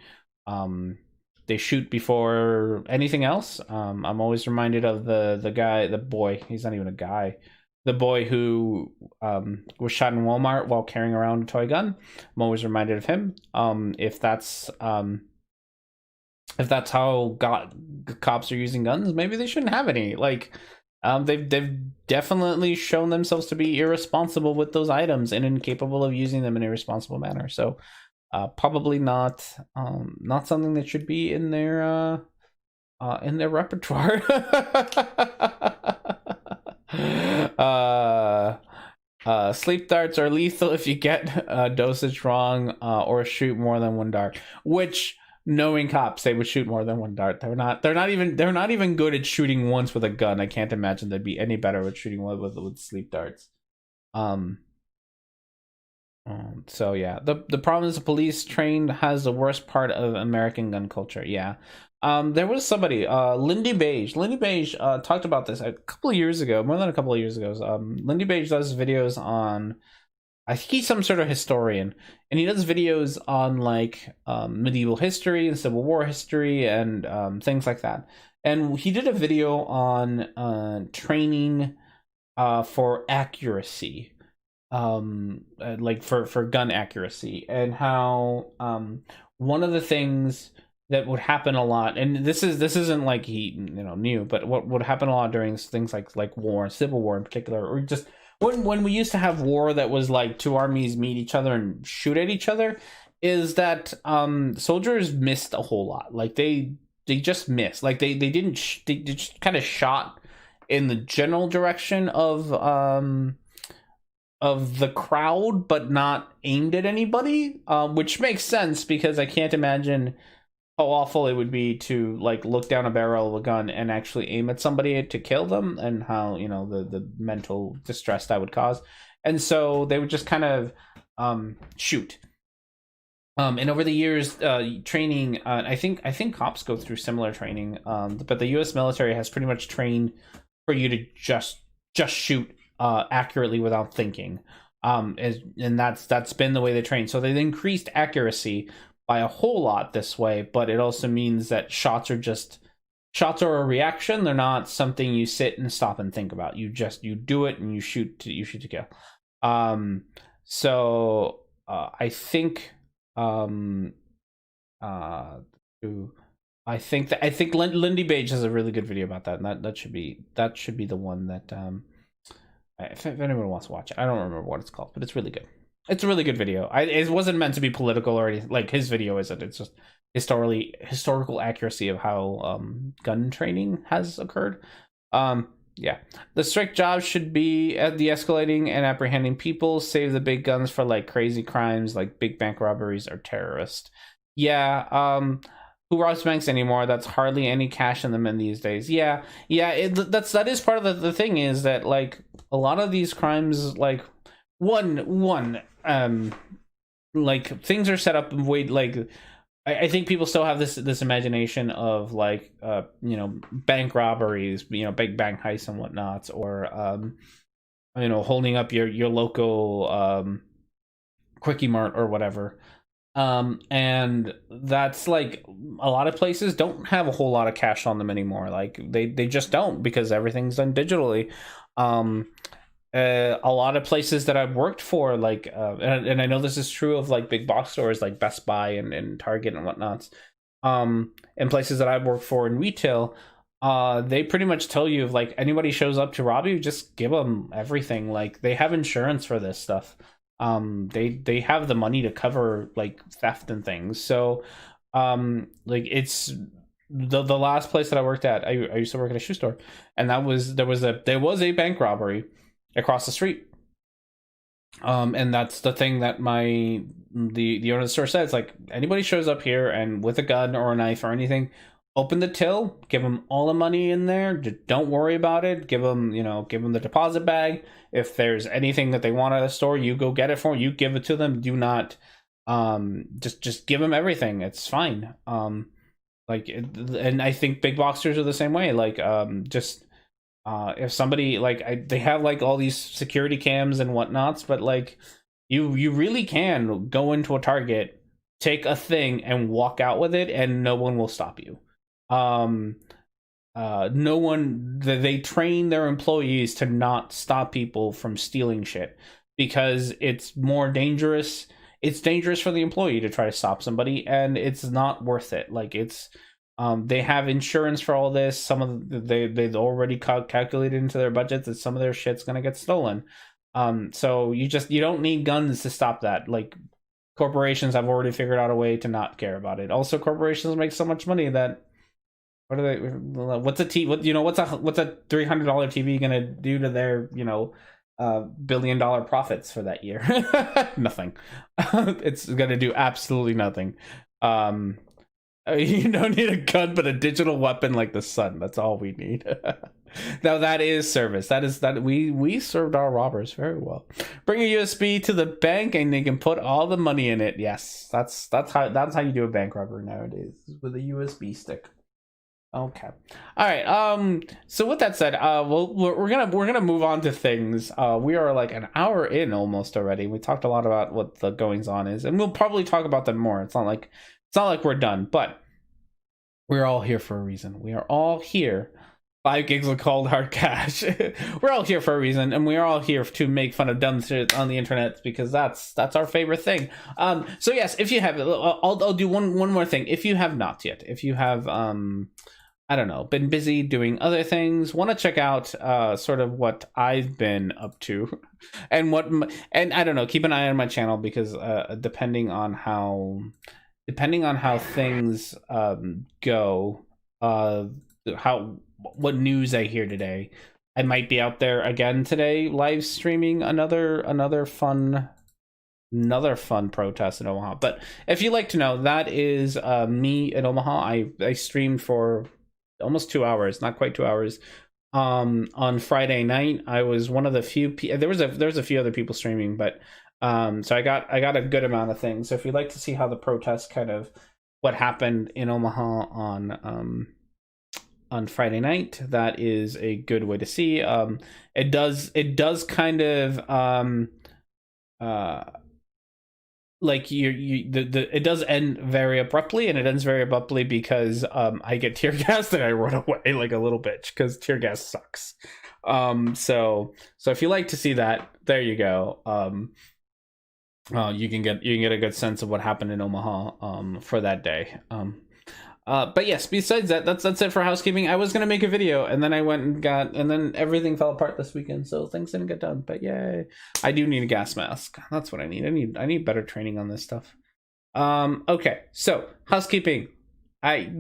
shoot before anything else. I'm always reminded of the boy. He's not even a guy. The boy who was shot in Walmart while carrying around a toy gun. I'm always reminded of him. If that's how cops are using guns, maybe they shouldn't have any. Like, they've definitely shown themselves to be irresponsible with those items and incapable of using them in a responsible manner. So, probably not something that should be in their repertoire. Sleep darts are lethal if you get dosage wrong, or shoot more than one dart. Which, knowing cops, they would shoot more than one dart. They're not even good at shooting once with a gun. I can't imagine they'd be any better with shooting with sleep darts. So yeah, the problem is the police trained has the worst part of American gun culture. Yeah. There was somebody, Lindy Beige talked about this a couple of years ago, more than a couple of years ago. Lindy Beige does videos on, I think he's some sort of historian, and he does videos on like medieval history and Civil War history and things like that. And he did a video on training for accuracy, like for gun accuracy, and how one of the things that would happen a lot, and this isn't like he knew, but what would happen a lot during things like war, Civil War in particular, or just when we used to have war that was like two armies meet each other and shoot at each other, is that soldiers missed a whole lot. Like they just missed. Like they just kind of shot in the general direction of the crowd, but not aimed at anybody, which makes sense because I can't imagine how awful it would be to like look down a barrel of a gun and actually aim at somebody to kill them, and how the mental distress that would cause. And so they would just kind of shoot. And over the years, training, I think cops go through similar training, but the U.S. military has pretty much trained for you to just shoot accurately without thinking, and that's been the way they train. So they've increased accuracy by a whole lot this way, but it also means that shots are a reaction. They're not something you sit and stop and think about. You do it and you shoot to kill. So I think. I think Lindy Page has a really good video about that, and that should be the one that if anyone wants to watch it. I don't remember what it's called, but it's really good. It's a really good video. It wasn't meant to be political or anything. Like, his video isn't. It's just historical accuracy of how gun training has occurred. Yeah, the strict job should be at de-escalating and apprehending people. Save the big guns for like crazy crimes like big bank robberies or terrorists. Yeah, who robs banks anymore? That's hardly any cash in them in these days. Yeah, that is part of the thing, is that like a lot of these crimes, like like things are set up in way like. I think people still have this imagination of like bank robberies, big bank heists and whatnots, or holding up your local quickie mart or whatever, and that's like a lot of places don't have a whole lot of cash on them anymore. Like they just don't, because everything's done digitally. A lot of places that I've worked for, like and I know this is true of like big box stores like Best Buy and Target and whatnots, and places that I've worked for in retail, they pretty much tell you, if like anybody shows up to rob you, just give them everything. Like, they have insurance for this stuff. They have the money to cover like theft and things. So like, it's the last place that I worked at, I used to work at a shoe store, and there was a bank robbery across the street, and that's the thing that the owner of the store says, like, anybody shows up here and with a gun or a knife or anything, open the till, give them all the money in there, don't worry about it, give them the deposit bag. If there's anything that they want at the store, you go get it for them, you give it to them. Do not just give them everything. It's fine. And I think big boxers are the same way. Like, if somebody, like, they have like all these security cams and whatnots, but like you really can go into a Target, take a thing and walk out with it, and no one will stop you. No one, they train their employees to not stop people from stealing shit, because it's more dangerous. It's dangerous for the employee to try to stop somebody, and it's not worth it. Like, it's they have insurance for all this. Some of they've already calculated into their budgets that some of their shit's gonna get stolen. So you don't need guns to stop that. Like, corporations have already figured out a way to not care about it. Also, corporations make so much money that what's a $300 TV gonna do to their $1 billion profits for that year? Nothing. It's gonna do absolutely nothing. You don't need a gun, but a digital weapon like the sun. That's all we need. Now, that is service. That we served our robbers very well. Bring a USB to the bank and they can put all the money in it. Yes, that's how you do a bank robbery nowadays, with a USB stick. Okay. All right. So with that said, we're gonna move on to things. We are like an hour in almost already. We talked a lot about what the goings on is, and we'll probably talk about them more. It's not like we're done, but we're all here for a reason. We are all here. 5 gigs of cold hard cash. We're all here for a reason, and we are all here to make fun of dumb shit on the internet, because that's our favorite thing. So yes, if you have, I'll do one more thing. If you have not yet, if you have I don't know, been busy doing other things, want to check out sort of what I've been up to, and I don't know, keep an eye on my channel, because depending on how things go, what news I hear today, I might be out there again today live streaming another fun protest in Omaha. But if you'd like to know, that is me in Omaha. I streamed for almost 2 hours, not quite 2 hours, on Friday night. I was one of the few there was a few other people streaming, but so I got a good amount of things. So if you'd like to see how the protest kind of what happened in Omaha on Friday night, that is a good way to see. It does kind of like it does end very abruptly, and it ends very abruptly because I get tear gassed and I run away like a little bitch because tear gas sucks. So if you like to see that, there you go. You can get a good sense of what happened in Omaha for that day. But yes, besides that, that's it for housekeeping. I was gonna make a video, and then I went and then everything fell apart this weekend, so things didn't get done. But yay, I do need a gas mask. That's what I need. I need better training on this stuff. Okay, so housekeeping. I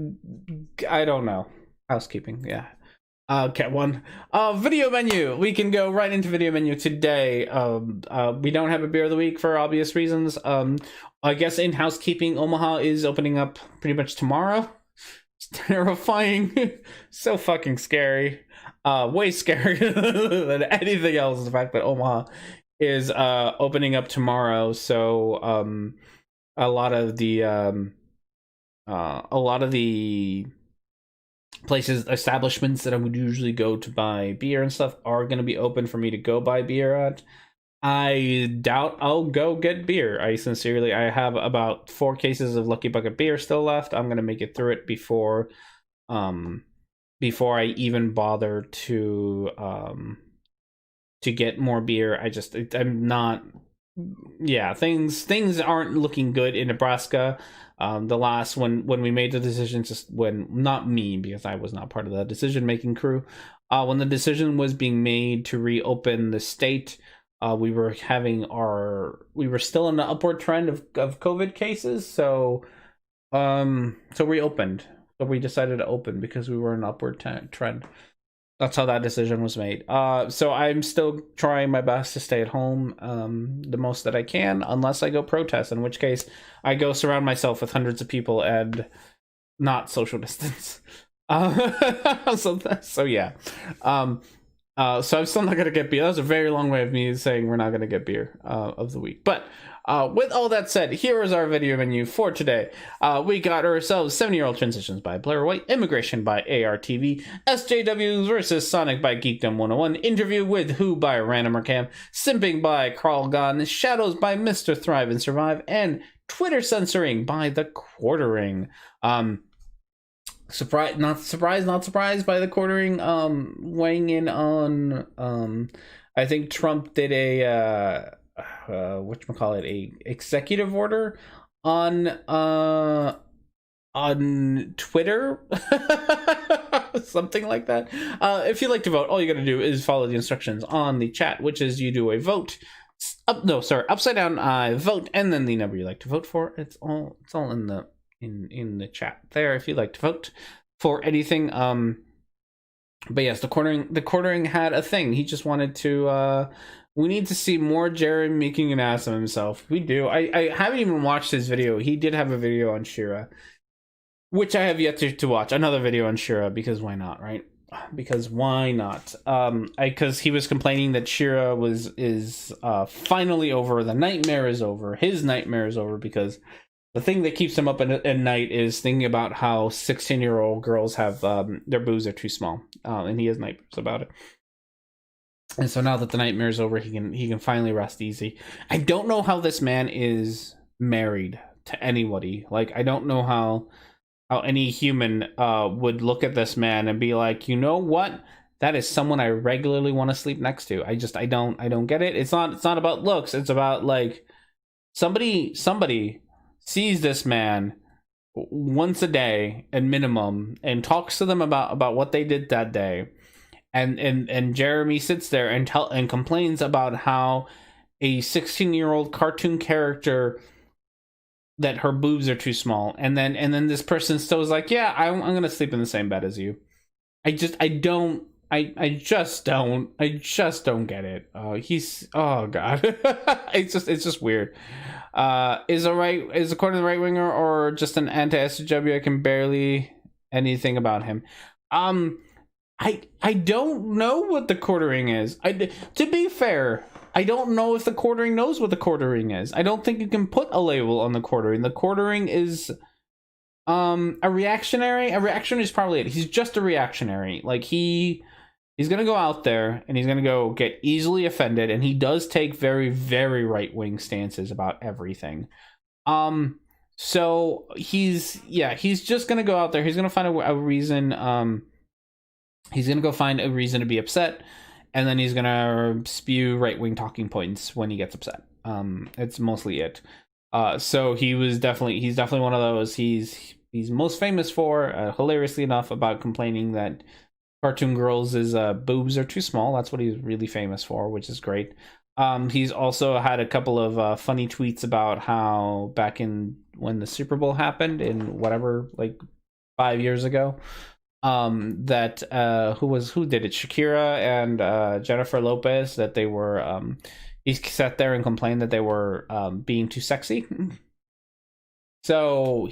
don't know. Housekeeping, yeah. Okay, video menu. We can go right into video menu today. We don't have a beer of the week for obvious reasons. I guess in housekeeping, Omaha is opening up pretty much tomorrow. It's terrifying. So fucking scary. Way scarier than anything else. The fact that Omaha is opening up tomorrow. So a lot of the places, establishments that I would usually go to buy beer and stuff are going to be open for me to go buy beer at. I doubt I'll go get beer. I have about 4 cases of Lucky Bucket beer still left. I'm going to make it through it before I even bother to get more beer. I'm not, yeah, things aren't looking good in Nebraska. The last when we made the decision, not me, because I was not part of the decision making crew, when the decision was being made to reopen the state, we were still in the upward trend of COVID cases, so we opened. So we decided to open because we were in an upward trend. That's how that decision was made. So I'm still trying my best to stay at home the most that I can, unless I go protest, in which case I go surround myself with hundreds of people and not social distance. So yeah. So I'm still not going to get beer. That was a very long way of me saying we're not going to get beer of the week. But with all that said, here is our video menu for today. We got ourselves 70-Year-Old Transitions by Blair White, Immigration by ARTV, SJWs vs. Sonic by Geekdom 101, Interview with Who by Randomer Cam, Simping by Carl Gunn, Shadows by Mr. Thrive and Survive, and Twitter Censoring by The Quartering. Not surprised by The Quartering weighing in on I think Trump did a a executive order on Twitter. Something like that. If you'd like to vote, all you gotta do is follow the instructions on the chat, which is you do a vote upside down vote and then the number you like to vote for. It's all in the chat there if you'd like to vote for anything. But yes, the quartering had a thing. He just wanted to we need to see more Jerry making an ass of himself. We do. I haven't even watched his video. He did have a video on Shira, which I have yet to watch. Another video on Shira, because why not, right? Because why not? Because he was complaining that Shira is finally over. The nightmare is over. His nightmare is over, because the thing that keeps him up at night is thinking about how 16-year-old girls have their boobs are too small, and he has nightmares about it. And so now that the nightmare is over, he can finally rest easy. I don't know how this man is married to anybody. Like, I don't know how any human would look at this man and be like, you know what? That is someone I regularly want to sleep next to. I don't get it. It's not about looks. It's about, like, somebody sees this man once a day at minimum and talks to them about what they did that day, and Jeremy sits there and complains about how a 16-year-old cartoon character, that her boobs are too small, and then this person still is like, yeah, I'm gonna sleep in the same bed as you. I just don't get it. Oh god. it's just weird. Is according to the right winger or just an anti-SJW? I can barely anything about him. I don't know what the quartering is. To be fair, I don't know if the quartering knows what the quartering is. I don't think you can put a label on the quartering. The quartering is a reactionary. A reactionary is probably it. He's just a reactionary. Like he's gonna go out there and he's gonna go get easily offended, and he does take very, very right-wing stances about everything. So he's just gonna go out there. He's gonna find a reason. He's gonna go find a reason to be upset, and then he's gonna spew right-wing talking points when he gets upset. It's mostly it. So he's definitely one of those. He's most famous for, hilariously enough, about complaining that cartoon girls' boobs are too small. That's what he's really famous for, which is great. He's also had a couple of funny tweets about how back in when the Super Bowl happened in whatever, like 5 years ago, that who did it? Shakira and Jennifer Lopez, that they were he sat there and complained that they were being too sexy. So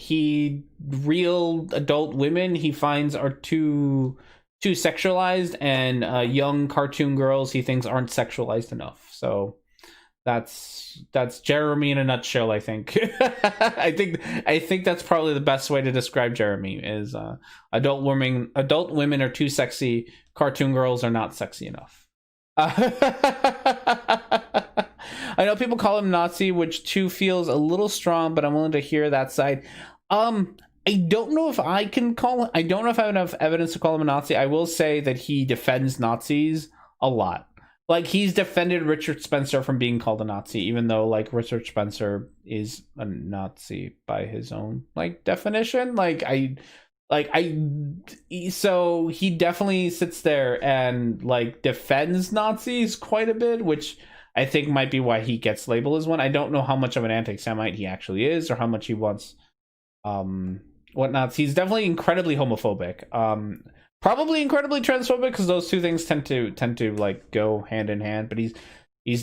real adult women he finds are too sexualized, and young cartoon girls he thinks aren't sexualized enough. So that's Jeremy in a nutshell, I think. I think that's probably the best way to describe Jeremy is adult women are too sexy, cartoon girls are not sexy enough. I know people call him Nazi, which too feels a little strong, but I'm willing to hear that side. I don't know if I have enough evidence to call him a Nazi. I will say that he defends Nazis a lot. Like, he's defended Richard Spencer from being called a Nazi, even though, like, Richard Spencer is a Nazi by his own, like, definition. So he definitely sits there and, like, defends Nazis quite a bit, which I think might be why he gets labeled as one. I don't know how much of an anti-Semite he actually is, or how much he wants whatnot. He's definitely incredibly homophobic, probably incredibly transphobic, because those two things tend to like go hand in hand. But he's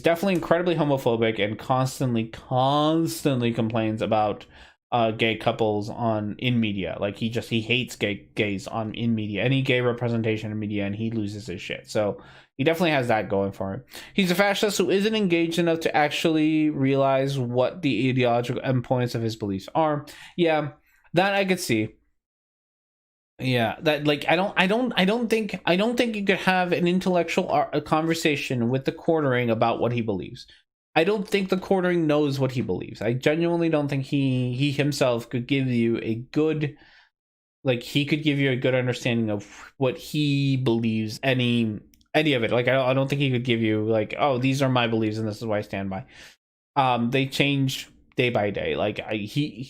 definitely incredibly homophobic, and constantly complains about gay couples in media. Like, he hates gays in media, any gay representation in media, and he loses his shit. So he definitely has that going for him. He's a fascist who isn't engaged enough to actually realize what the ideological endpoints of his beliefs are. Yeah, that I could see. Yeah, that, like, I don't think you could have an intellectual conversation with the quartering about what he believes. I don't think the quartering knows what he believes. I genuinely don't think he himself could give you a good, like, he could give you a good understanding of what he believes, any of it. Like, I don't think he could give you, like, oh, these are my beliefs and this is what I stand by. They change day by day. Like,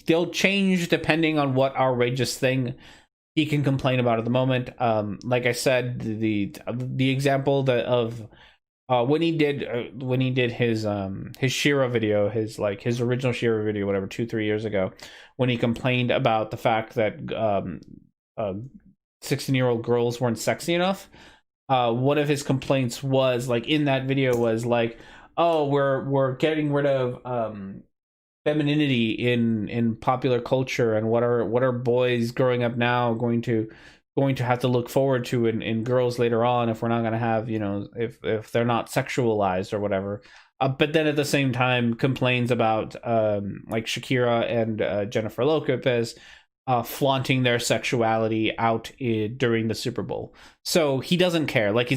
they'll change depending on what outrageous thing he can complain about at the moment. Like I said, the example of when he did his Shira video, his original Shira video, whatever, 2-3 years ago, when he complained about the fact that 16-year-old girls weren't sexy enough. One of his complaints was, like, in that video was like, oh, we're getting rid of femininity in popular culture, and what are boys growing up now going to have to look forward to in girls later on, if we're not going to have, if they're not sexualized or whatever. But then at the same time complains about like Shakira and Jennifer Lopez flaunting their sexuality out during the Super Bowl. So he doesn't care. Like, he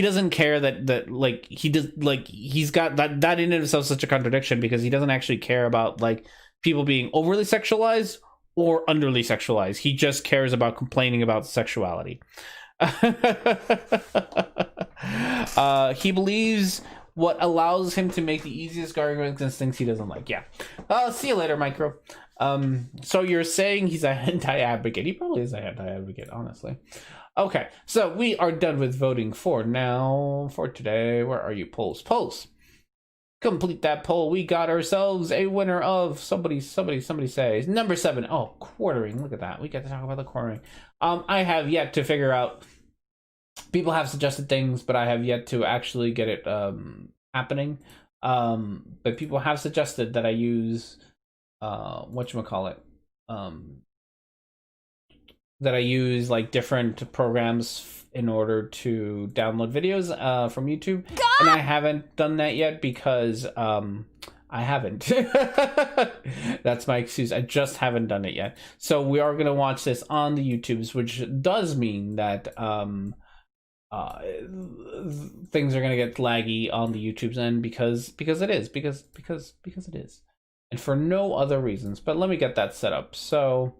doesn't care that like, he does, like, he's got that in and of itself such a contradiction, because he doesn't actually care about, like, people being overly sexualized or underly sexualized. He just cares about complaining about sexuality. He believes what allows him to make the easiest arguments against things he doesn't like. Yeah. See you later, Micro. So you're saying he's an anti-advocate. He probably is an anti-advocate, honestly. Okay, so we are done with voting for today. Where are you? Polls. Complete that poll. We got ourselves a winner of somebody says number 7. Oh, quartering. Look at that. We get to talk about the quartering. I have yet to figure out. People have suggested things, but I have yet to actually get it happening. But people have suggested that I use whatchamacallit, that I use like different programs in order to download videos from YouTube, and I haven't done that yet because I haven't. That's my excuse. I just haven't done it yet. So we are gonna watch this on the YouTubes, which does mean that things are gonna get laggy on the YouTube's end because it is because it is, and for no other reasons. But let me get that set up. So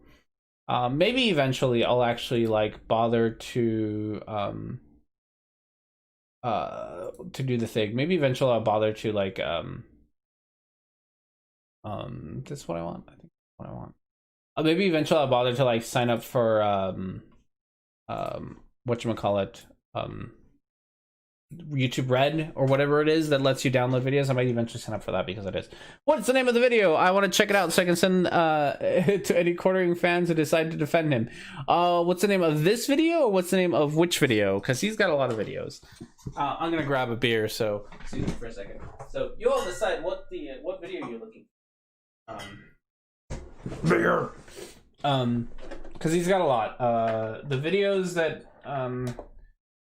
maybe eventually I'll actually like bother to do the thing. Maybe eventually I'll bother to like this is what I want. I think that's what I want. Maybe eventually I'll bother to like sign up for whatchamacallit, YouTube Red or whatever it is that lets you download videos. I might eventually sign up for that because it is. What's the name of the video? I want to check it out so I can send to any quartering fans who decide to defend him. What's the name of this video, or what's the name of which video? Because he's got a lot of videos. I'm gonna grab a beer, so excuse me for a second. So you all decide what video you're looking for. Beer. Because he's got a lot. The videos that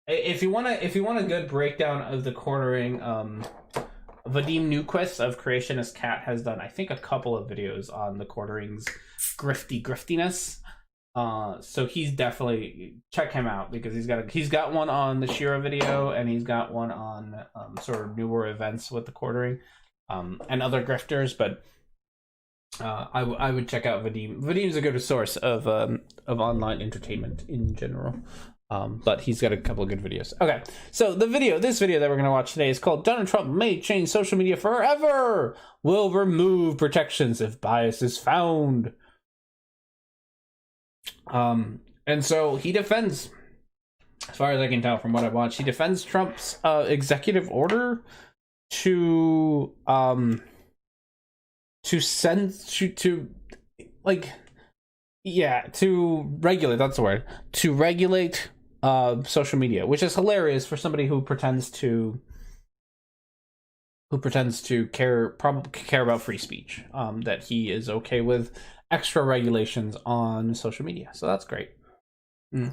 if you want a good breakdown of the cornering, Vadim Newquist of Creationist Cat has done, I think, a couple of videos on the quartering's griftiness. So he's definitely, check him out because he's got one on the Shira video, and he's got one on sort of newer events with the quartering, and other grifters. But I would check out Vadim. Vadim's a good source of online entertainment in general. But he's got a couple of good videos. Okay, so this video that we're going to watch today is called Donald Trump May Change Social Media Forever, Will Remove Protections If Bias is Found. And so he defends, as far as I can tell from what I've watched, he defends Trump's executive order to regulate, that's the word, to regulate social media, which is hilarious for somebody who pretends to care about free speech, that he is okay with extra regulations on social media. So that's great. The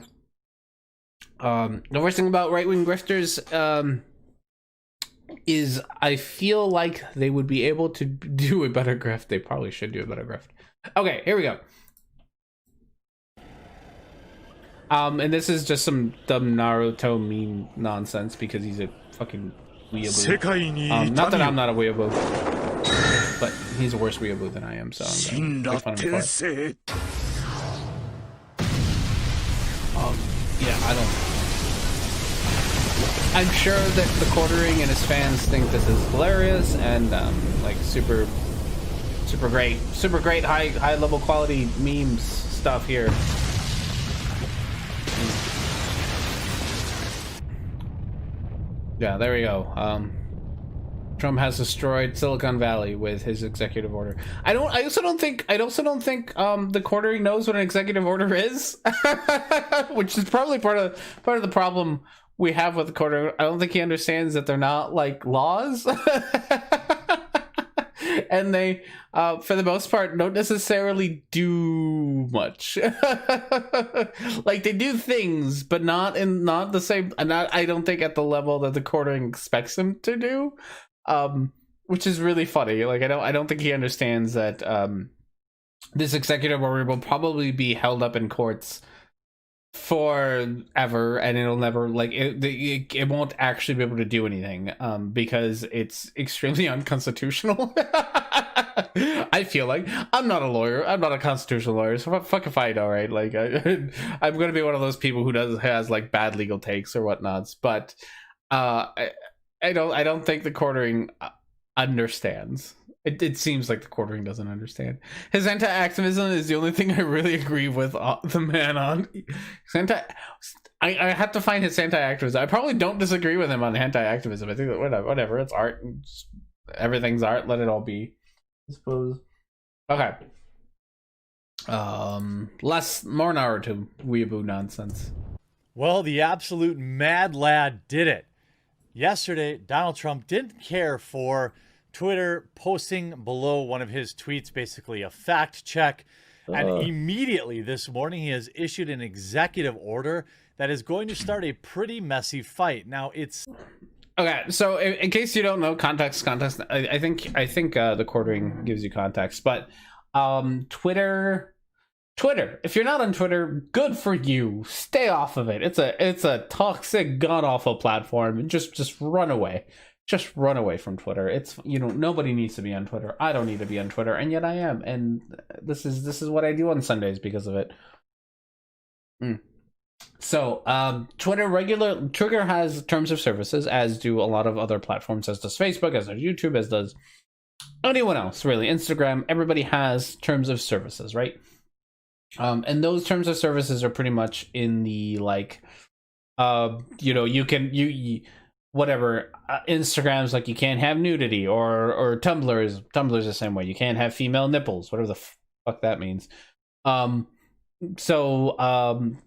worst thing about right-wing grifters is I feel like they would be able to do a better grift. They probably should do a better grift. Okay, here we go. And this is just some dumb Naruto meme nonsense because he's a fucking weeaboo. Not that I'm not a weeaboo, but he's a worse weeaboo than I am, so I'm gonna make fun of him for it. Yeah, I'm sure that the quartering and his fans think this is hilarious and like super great high level quality memes stuff here. Yeah, there we go. Trump has destroyed Silicon Valley with his executive order. I also don't think the quartering knows what an executive order is, which is probably part of the problem we have with the quartering. I don't think he understands that they're not like laws. And they, for the most part, don't necessarily do much. Like they do things, but not the same. I don't think at the level that the quartering expects them to do, which is really funny. Like I don't think he understands that this executive order will probably be held up in courts forever, and it'll never it won't actually be able to do anything because it's extremely unconstitutional. I feel like I'm not a lawyer, I'm not a constitutional lawyer, so fuck if I know, right? Like I'm gonna be one of those people who has like bad legal takes or whatnots, but I don't think the quartering understands. It seems like the quartering doesn't understand. His anti-activism is the only thing I really agree with the man on. I have to find his anti-activism. I probably don't disagree with him on anti-activism. I think that whatever, it's art. Everything's art. Let it all be, I suppose. Okay. More Naruto weeaboo nonsense. Well, the absolute mad lad did it. Yesterday, Donald Trump didn't care for Twitter posting below one of his tweets, basically a fact check, And immediately this morning, he has issued an executive order that is going to start a pretty messy fight. Now, it's Okay, so in case you don't know, context. I think the quartering gives you context, but Twitter. If you're not on Twitter, good for you. Stay off of it. It's a toxic, god awful platform. Just run away. Just run away from Twitter. It's nobody needs to be on Twitter. I don't need to be on Twitter, and yet I am. And this is what I do on Sundays because of it. So Twitter has terms of services, as do a lot of other platforms, as does Facebook, as does YouTube, as does anyone else, really. Instagram, everybody has terms of services, right? And those terms of services are pretty much in the whatever. Instagram's like you can't have nudity, or Tumblr's the same way. You can't have female nipples, whatever the fuck that means. So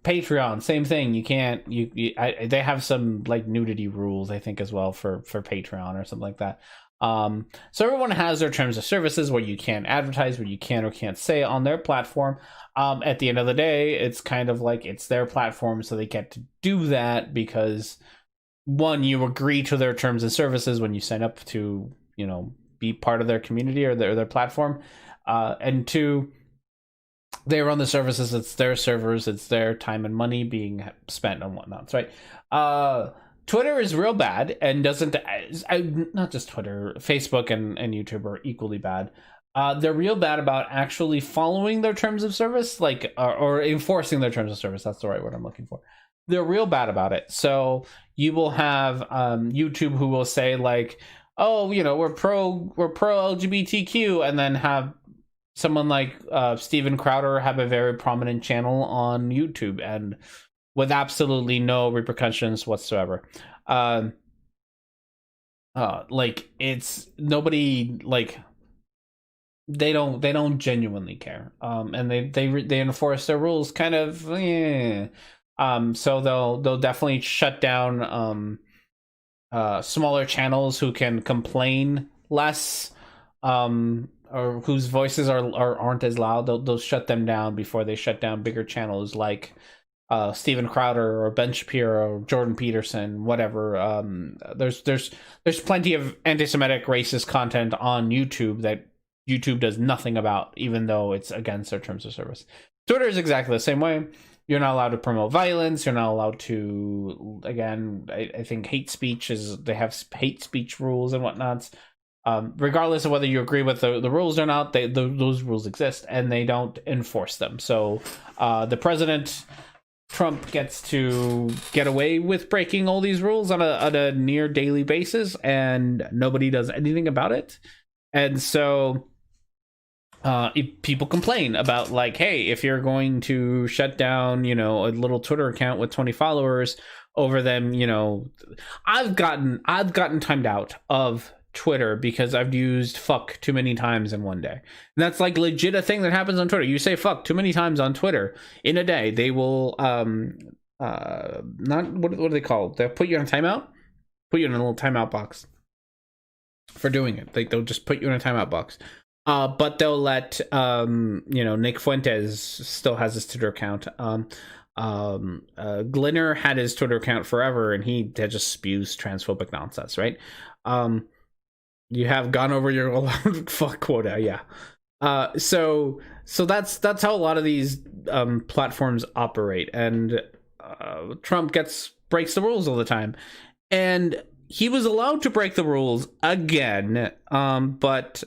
Patreon, same thing. You can't. They have some like nudity rules, I think, as well for Patreon or something like that. So everyone has their terms of services where you can't advertise, where you can or can't say on their platform. At the end of the day, it's kind of like it's their platform, so they get to do that because one, you agree to their terms and services when you sign up to be part of their community or their platform, and two, they run the services. It's their servers. It's their time and money being spent on whatnot. Right. Twitter is real bad and doesn't. Not just Twitter, Facebook and YouTube are equally bad. They're real bad about actually following their terms of service, or enforcing their terms of service. That's the right word I'm looking for. They're real bad about it. So you will have YouTube who will say like, "Oh, we're pro LGBTQ," and then have someone like Steven Crowder have a very prominent channel on YouTube and with absolutely no repercussions whatsoever. It's nobody they don't genuinely care. And they enforce their rules kind of. So they'll definitely shut down smaller channels who can complain less. Or whose voices aren't as loud. They'll shut them down before they shut down bigger channels like Steven Crowder or Ben Shapiro or Jordan Peterson, whatever. There's plenty of anti-Semitic, racist content on YouTube that YouTube does nothing about, even though it's against their terms of service. Twitter is exactly the same way. You're not allowed to promote violence. You're not allowed to. Again, I think hate speech they have hate speech rules and whatnots. Regardless of whether you agree with the rules or not, those rules exist and they don't enforce them. So the president, Trump, gets to get away with breaking all these rules on a near daily basis, and nobody does anything about it. And so people complain about like, hey, if you're going to shut down, a little Twitter account with 20 followers over them, I've gotten timed out of Twitter because I've used fuck too many times in one day. And that's like legit a thing that happens on Twitter. You say fuck too many times on Twitter in a day, they will not what do they call it? They'll put you on a timeout, put you in a little timeout box for doing it. They'll just put you in a timeout box. But they'll let Nick Fuentes still has his Twitter account. Glinner had his Twitter account forever and he just spews transphobic nonsense, right? You have gone over your allowed fuck quota, yeah. So that's how a lot of these platforms operate, and Trump breaks the rules all the time, and he was allowed to break the rules again. But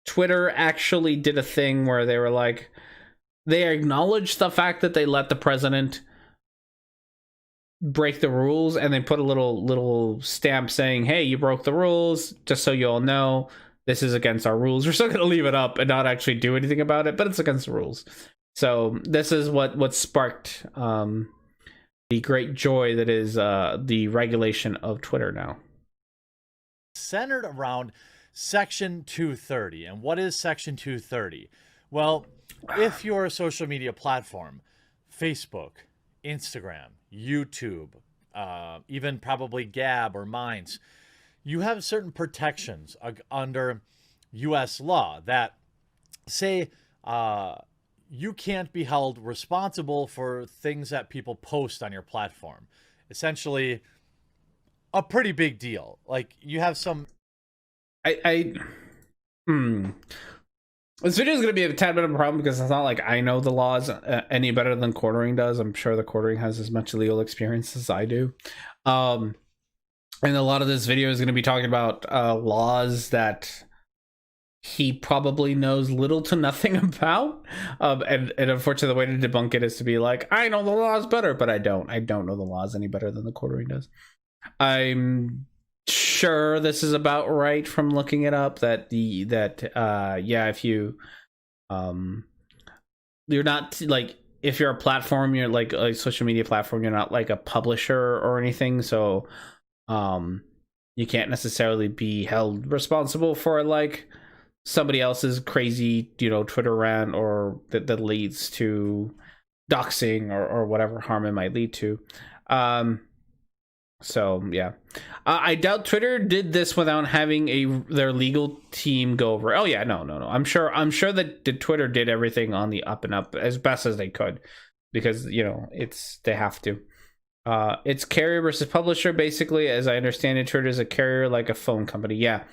Twitter actually did a thing where they were like, they acknowledged the fact that they let the president break the rules, and they put a little stamp saying, hey, you broke the rules, just so you all know this is against our rules. We're still gonna leave it up and not actually do anything about it, but it's against the rules. So this is what sparked the great joy that is the regulation of Twitter now. Centered around Section 230. And what is Section 230? Well, if you're a social media platform, Facebook, Instagram, YouTube, even probably Gab or Minds, you have certain protections under U.S. law that say you can't be held responsible for things that people post on your platform. Essentially, a pretty big deal. Like, you have some. This video is going to be a tad bit of a problem because it's not like I know the laws any better than Quartering does. I'm sure the Quartering has as much legal experience as I do. And a lot of this video is going to be talking about laws that he probably knows little to nothing about. And unfortunately, the way to debunk it is to be like, I know the laws better, but I don't. I don't know the laws any better than the Quartering does. I'm sure this is about right from looking it up, that if you you're not like, if you're a platform, you're like a social media platform, you're not like a publisher or anything, so you can't necessarily be held responsible for like somebody else's crazy, Twitter rant or that leads to doxing or whatever harm it might lead to. So yeah, I doubt Twitter did this without having their legal team go over. Oh yeah, no. I'm sure that Twitter did everything on the up and up as best as they could, because they have to. It's carrier versus publisher, basically, as I understand it. Twitter is a carrier like a phone company. Yeah.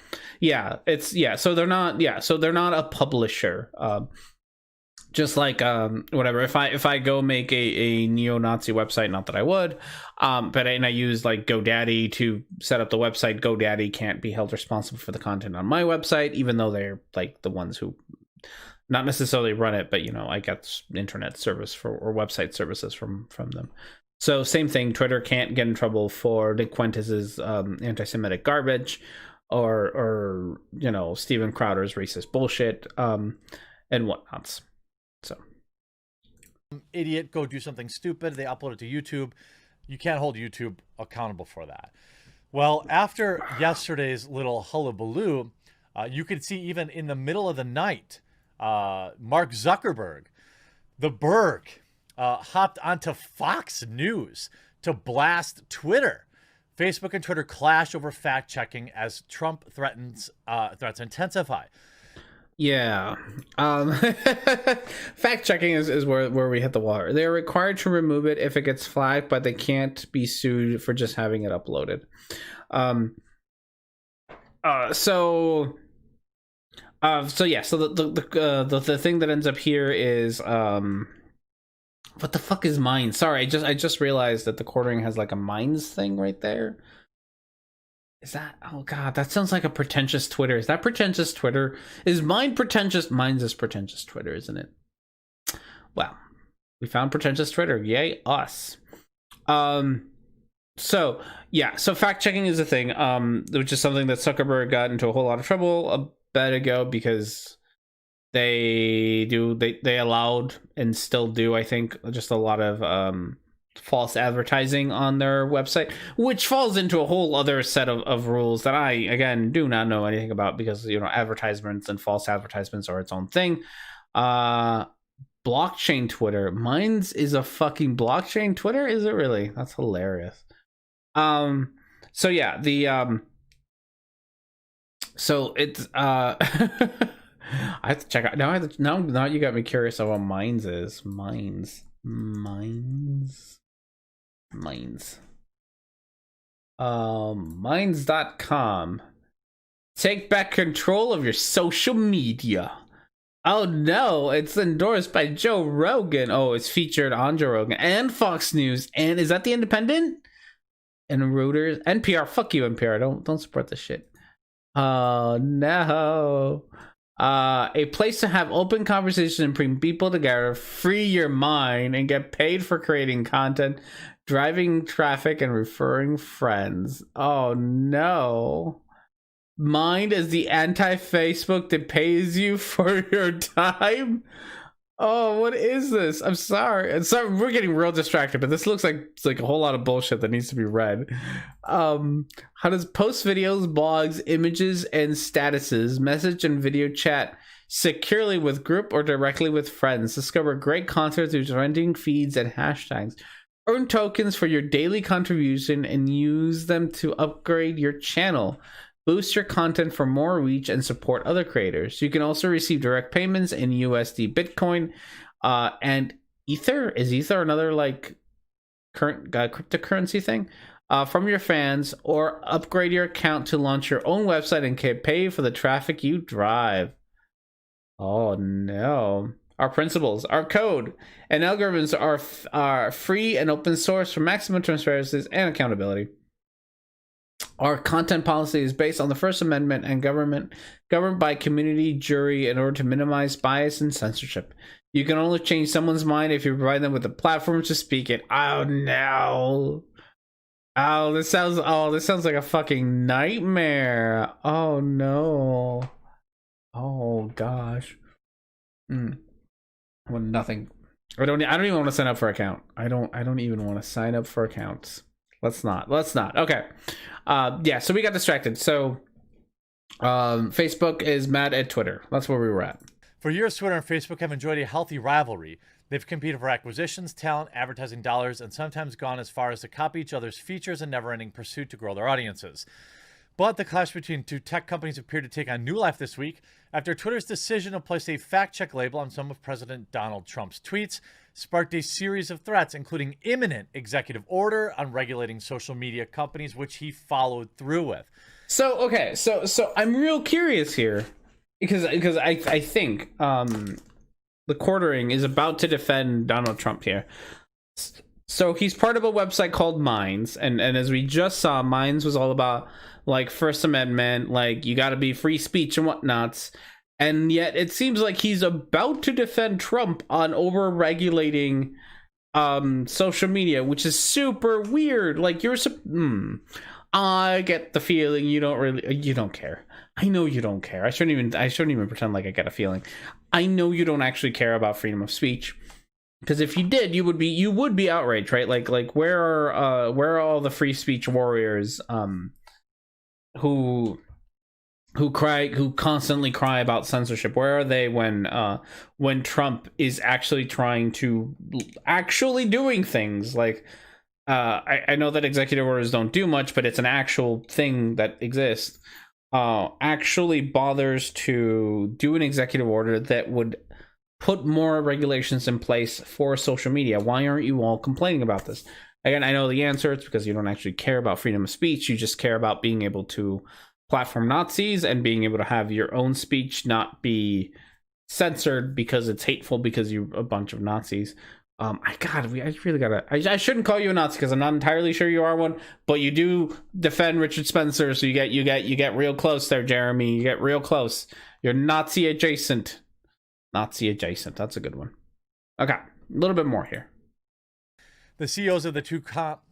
So they're not. Yeah, so they're not a publisher. Just like whatever, if I go make a neo-Nazi website, not that I would, but I use like GoDaddy to set up the website, GoDaddy can't be held responsible for the content on my website, even though they're like the ones who not necessarily run it, but I get internet service or website services from them. So same thing, Twitter can't get in trouble for Nick Fuentes' anti-Semitic garbage or Steven Crowder's racist bullshit and whatnots. So, idiot go do something stupid, they upload it to YouTube. You can't hold YouTube accountable for that. Well, after yesterday's little hullabaloo, you could see even in the middle of the night, Mark Zuckerberg, the Berg, hopped onto Fox News to blast Twitter. Facebook and Twitter clash over fact-checking as Trump threats intensify. Yeah. Fact checking is where we hit the water. They're required to remove it if it gets flagged, but they can't be sued for just having it uploaded. So the thing that ends up here is what the fuck is Minds? Sorry, I just realized that the Quartering has like a Minds thing right there. Is that, oh god, that sounds like a pretentious Twitter. Is that pretentious Twitter? Is Mind pretentious? Minds is pretentious Twitter, isn't it? Well, we found pretentious Twitter. Yay, us. So fact checking is a thing, which is something that Zuckerberg got into a whole lot of trouble a bit ago because they allowed and still do, I think, just a lot of false advertising on their website, which falls into a whole other set of rules that I, again, do not know anything about, because advertisements and false advertisements are its own thing. Blockchain Twitter. Minds is a fucking blockchain Twitter? Is it really? That's hilarious. So yeah, so it's I have to check out now you got me curious of what Minds is. Minds. Minds.com. Take back control of your social media. Oh no, it's endorsed by Joe Rogan. Oh, it's featured on Joe Rogan and Fox News. And is that the Independent? And Reuters? NPR. Fuck you, NPR. Don't support this shit. Oh no. A place to have open conversations and bring people together, free your mind, and get paid for creating content, driving traffic, and referring friends. Oh no. Mind is the anti-Facebook that pays you for your time? Oh, what is this? I'm sorry. We're getting real distracted, but this looks like it's like a whole lot of bullshit that needs to be read. How does post videos, blogs, images, and statuses, message and video chat securely with group or directly with friends? Discover great content through trending feeds and hashtags. Earn tokens for your daily contribution and use them to upgrade your channel. Boost your content for more reach and support other creators. You can also receive direct payments in USD Bitcoin. And Ether another like current cryptocurrency thing from your fans, or upgrade your account to launch your own website and can pay for the traffic you drive. Oh no. Our principles, our code, and algorithms are free and open source for maximum transparency and accountability. Our content policy is based on the First Amendment and governed by community jury in order to minimize bias and censorship. You can only change someone's mind if you provide them with a platform to speak it. Oh no. This sounds like a fucking nightmare. Oh no. Oh gosh. Well, nothing. I don't even want to sign up for an account. I don't even want to sign up for accounts. Let's not. Okay. Yeah, so we got distracted. So Facebook is mad at Twitter. That's where we were at. For years, Twitter and Facebook have enjoyed a healthy rivalry. They've competed for acquisitions, talent, advertising dollars, and sometimes gone as far as to copy each other's features in never-ending pursuit to grow their audiences. But the clash between two tech companies appeared to take on new life this week after Twitter's decision to place a fact-check label on some of President Donald Trump's tweets sparked a series of threats, including imminent executive order on regulating social media companies, which he followed through with. So, okay, so I'm real curious here because I think the Quartering is about to defend Donald Trump here. So he's part of a website called Minds, and as we just saw, Minds was all about like First Amendment, like you got to be free speech and whatnots, and yet it seems like he's about to defend Trump on over-regulating social media, which is super weird. Like I get the feeling you don't care. I know you don't care. I shouldn't even pretend like I get a feeling. I know you don't actually care about freedom of speech. Because if you did, you would be outraged, right? Like where are all the free speech warriors who constantly cry about censorship? Where are they when Trump is actually doing things? Like I know that executive orders don't do much, but it's an actual thing that exists. Actually bothers to do an executive order that would put more regulations in place for social media. Why aren't you all complaining about this? Again, I know the answer. It's because you don't actually care about freedom of speech. You just care about being able to platform Nazis and being able to have your own speech not be censored because it's hateful because you're a bunch of Nazis. I shouldn't call you a Nazi because I'm not entirely sure you are one, but you do defend Richard Spencer, so you get real close there, Jeremy. You get real close. You're Nazi adjacent. Nazi adjacent. That's a good one. Okay, a little bit more here. The CEOs of the two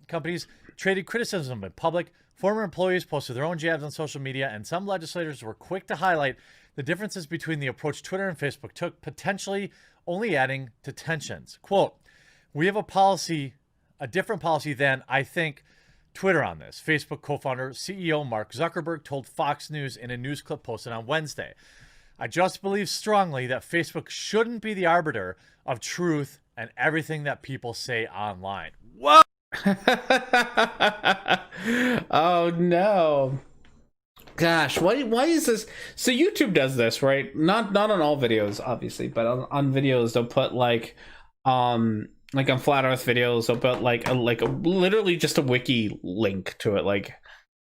companies traded criticism in public. Former employees posted their own jabs on social media, and some legislators were quick to highlight the differences between the approach Twitter and Facebook took, potentially only adding to tensions. Quote, "We have a different policy than, I think, Twitter on this," Facebook co-founder, CEO Mark Zuckerberg told Fox News in a news clip posted on Wednesday. "I just believe strongly that Facebook shouldn't be the arbiter of truth and everything that people say online." Whoa! Oh no. Gosh, why is this? So YouTube does this, right? Not on all videos, obviously, but on videos they'll put like on Flat Earth videos they'll put like a literally just a wiki link to it, like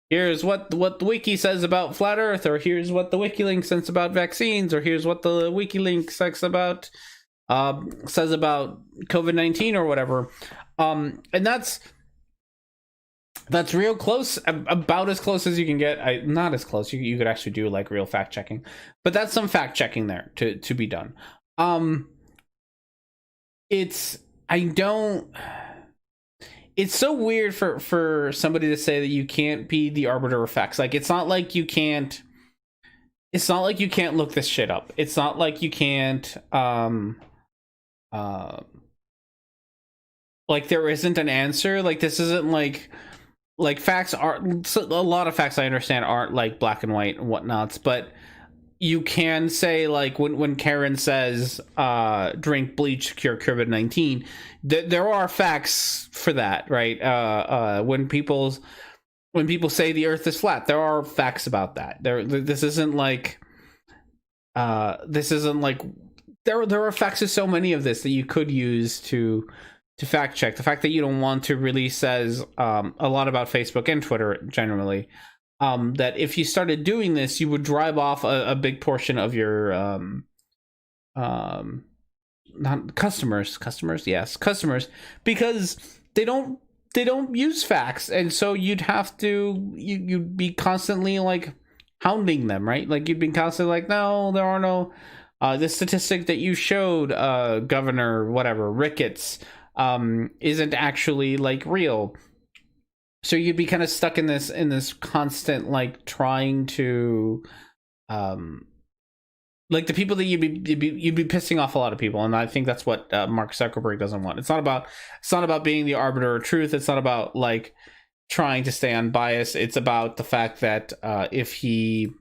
here's what the wiki says about Flat Earth, or here's what the wiki link says about vaccines, or here's what the wiki link says about COVID-19 or whatever. And that's real close, about as close as you can get. Not as close. You could actually do like real fact checking, but that's some fact checking there to be done. It's so weird for somebody to say that you can't be the arbiter of facts. Like it's not like you can't look this shit up. It's not like you can't like there isn't an answer. Like this isn't like facts are, a lot of facts I understand aren't like black and white and whatnots, but you can say like when Karen says drink bleach to cure COVID-19, there are facts for that, right? When people say the earth is flat, there are facts about that. This isn't like there are facts to so many of this that you could use to fact check. The fact that you don't want to really says a lot about Facebook and Twitter generally. That if you started doing this, you would drive off a big portion of your not customers, yes, customers, because they don't use facts, and so you'd have to you'd be constantly like hounding them, right? Like you'd be constantly like, no, there are no the statistic that you showed, Governor whatever Ricketts, isn't actually like real. So you'd be kind of stuck in this constant like trying to like the people that you'd be pissing off a lot of people, and I think that's what Mark Zuckerberg doesn't want. It's not about being the arbiter of truth. It's not about like trying to stay unbiased. It's about the fact that if he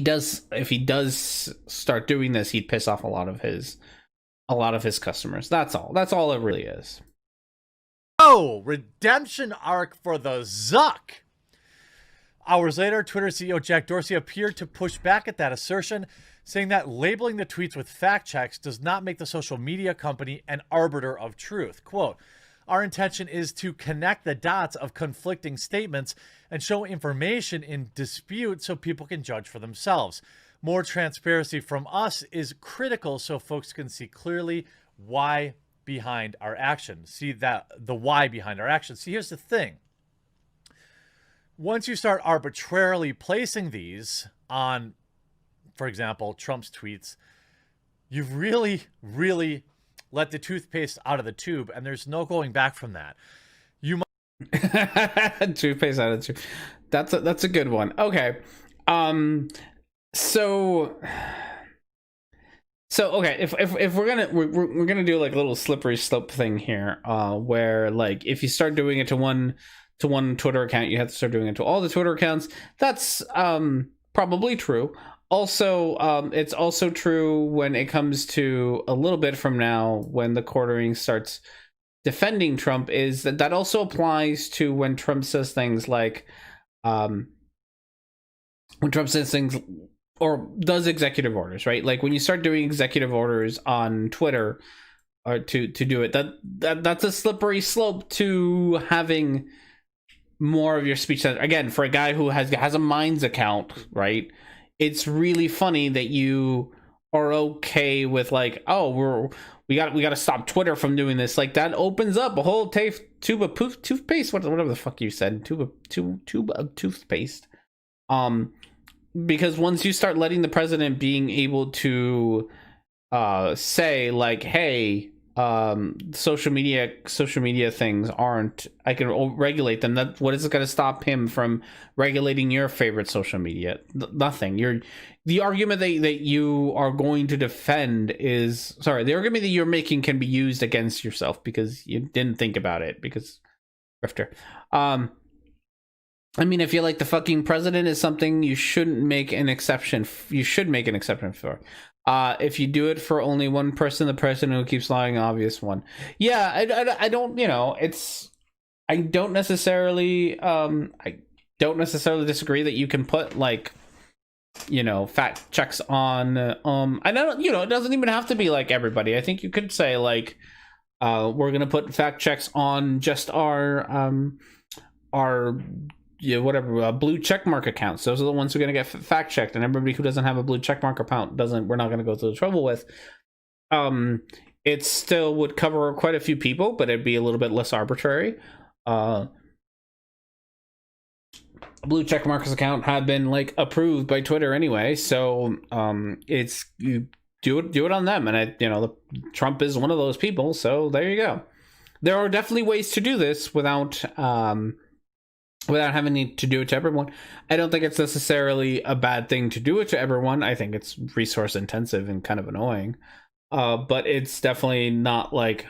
does start doing this, he'd piss off a lot of his customers. That's all it really is. Oh, redemption arc for the Zuck. Hours later, Twitter CEO Jack Dorsey appeared to push back at that assertion, saying that labeling the tweets with fact checks does not make the social media company an arbiter of truth. Quote, our intention is to connect the dots of conflicting statements and show information in dispute so people can judge for themselves. More transparency from us is critical so folks can see clearly why behind our action. See that the why behind our action. See, here's the thing. Once you start arbitrarily placing these on, for example, Trump's tweets, you've really, really let the toothpaste out of the tube, and there's no going back from that. You might toothpaste out of the tube. That's a good one. Okay. So okay, if we're gonna do like a little slippery slope thing here, where like if you start doing it to one Twitter account, you have to start doing it to all the Twitter accounts. That's probably true. Also, it's also true when it comes to a little bit from now when the quartering starts defending Trump, is that also applies to when Trump says things like when Trump says things or does executive orders, right? Like when you start doing executive orders on Twitter or to do it, that's a slippery slope to having more of your speech. Again, for a guy who has a Minds account, right? It's really funny that you are okay with like, oh, we got to stop Twitter from doing this. Like that opens up a whole tube of toothpaste, whatever the fuck you said, tube of toothpaste. Because once you start letting the president being able to say like, hey, social media things aren't, I can regulate them, that what is it going to stop him from regulating your favorite social media? Nothing. The argument that you are going to defend is, sorry, the argument that you're making can be used against yourself because you didn't think about it, because grifter. I mean, if you like the fucking president is something you shouldn't make an exception. You should make an exception for. If you do it for only one person, the person who keeps lying, obvious one. Yeah, I don't, I don't necessarily disagree that you can put like, fact checks on, I don't, it doesn't even have to be like everybody. I think you could say like, we're going to put fact checks on just our blue checkmark accounts. Those are the ones who are going to get fact checked, and everybody who doesn't have a blue checkmark account we're not going to go through the trouble with. It still would cover quite a few people, but it'd be a little bit less arbitrary. A blue checkmark account had been like approved by Twitter anyway, so it's, you do it on them, and Trump is one of those people, so there you go. There are definitely ways to do this without having to do it to everyone. I don't think it's necessarily a bad thing to do it to everyone. I think it's resource intensive and kind of annoying. But it's definitely not like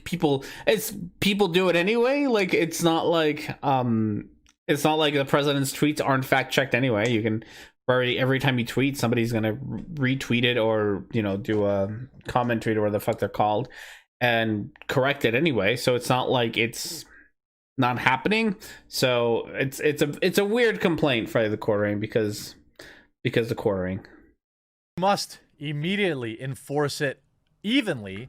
people do it anyway. Like it's not like the president's tweets aren't fact checked anyway. You can every time you tweet, somebody's gonna retweet it or do a comment tweet or whatever the fuck they're called and correct it anyway. So it's not like it's not happening. So it's a weird complaint for the quartering because the quartering. must immediately enforce it evenly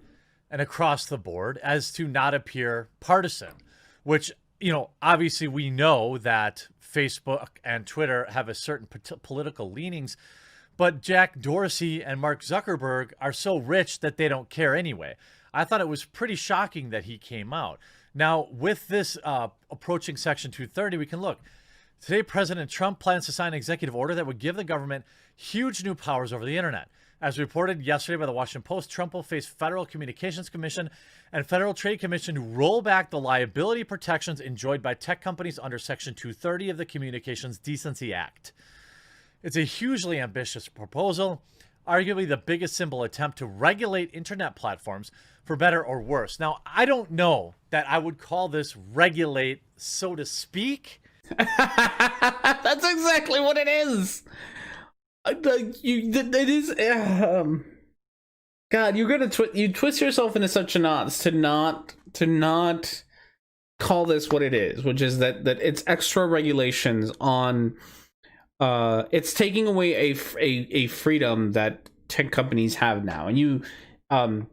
and across the board as to not appear partisan, which, obviously we know that Facebook and Twitter have a certain political leanings, but Jack Dorsey and Mark Zuckerberg are so rich that they don't care anyway. I thought it was pretty shocking that he came out. Now, with this approaching Section 230, we can look. Today, President Trump plans to sign an executive order that would give the government huge new powers over the internet. As reported yesterday by the Washington Post, Trump will face Federal Communications Commission and Federal Trade Commission to roll back the liability protections enjoyed by tech companies under Section 230 of the Communications Decency Act. It's a hugely ambitious proposal, arguably the biggest simple attempt to regulate internet platforms for better or worse. Now, I don't know that I would call this regulate, so to speak. That's exactly what it is. It is. God, you're gonna twist yourself into such knots to not call this what it is, which is that it's extra regulations on. It's taking away a freedom that tech companies have now, and you don't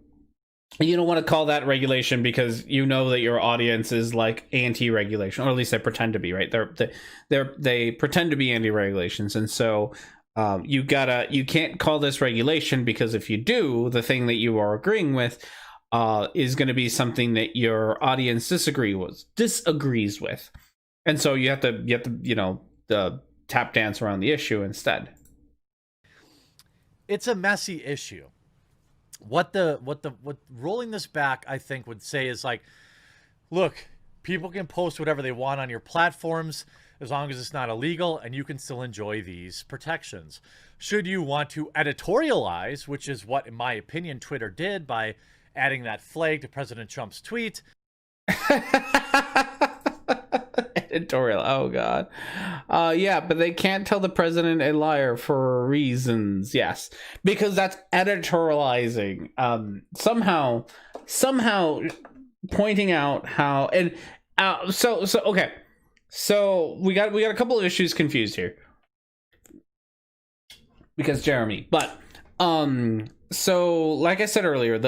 want to call that regulation because you know that your audience is like anti-regulation, or at least they pretend to be, right? They pretend to be anti-regulations, and so you can't call this regulation, because if you do, the thing that you are agreeing with is going to be something that your audience disagrees with, and so you have to tap dance around the issue instead. It's a messy issue. What rolling this back, I think, would say is like, look, people can post whatever they want on your platforms as long as it's not illegal, and you can still enjoy these protections. Should you want to editorialize, which is what, in my opinion, Twitter did by adding that flag to President Trump's tweet. Editorial, oh god. Yeah, but they can't tell the president a liar for reasons. Yes, because that's editorializing. Somehow pointing out how, and okay, so we got a couple of issues confused here because Jeremy, but so like I said earlier,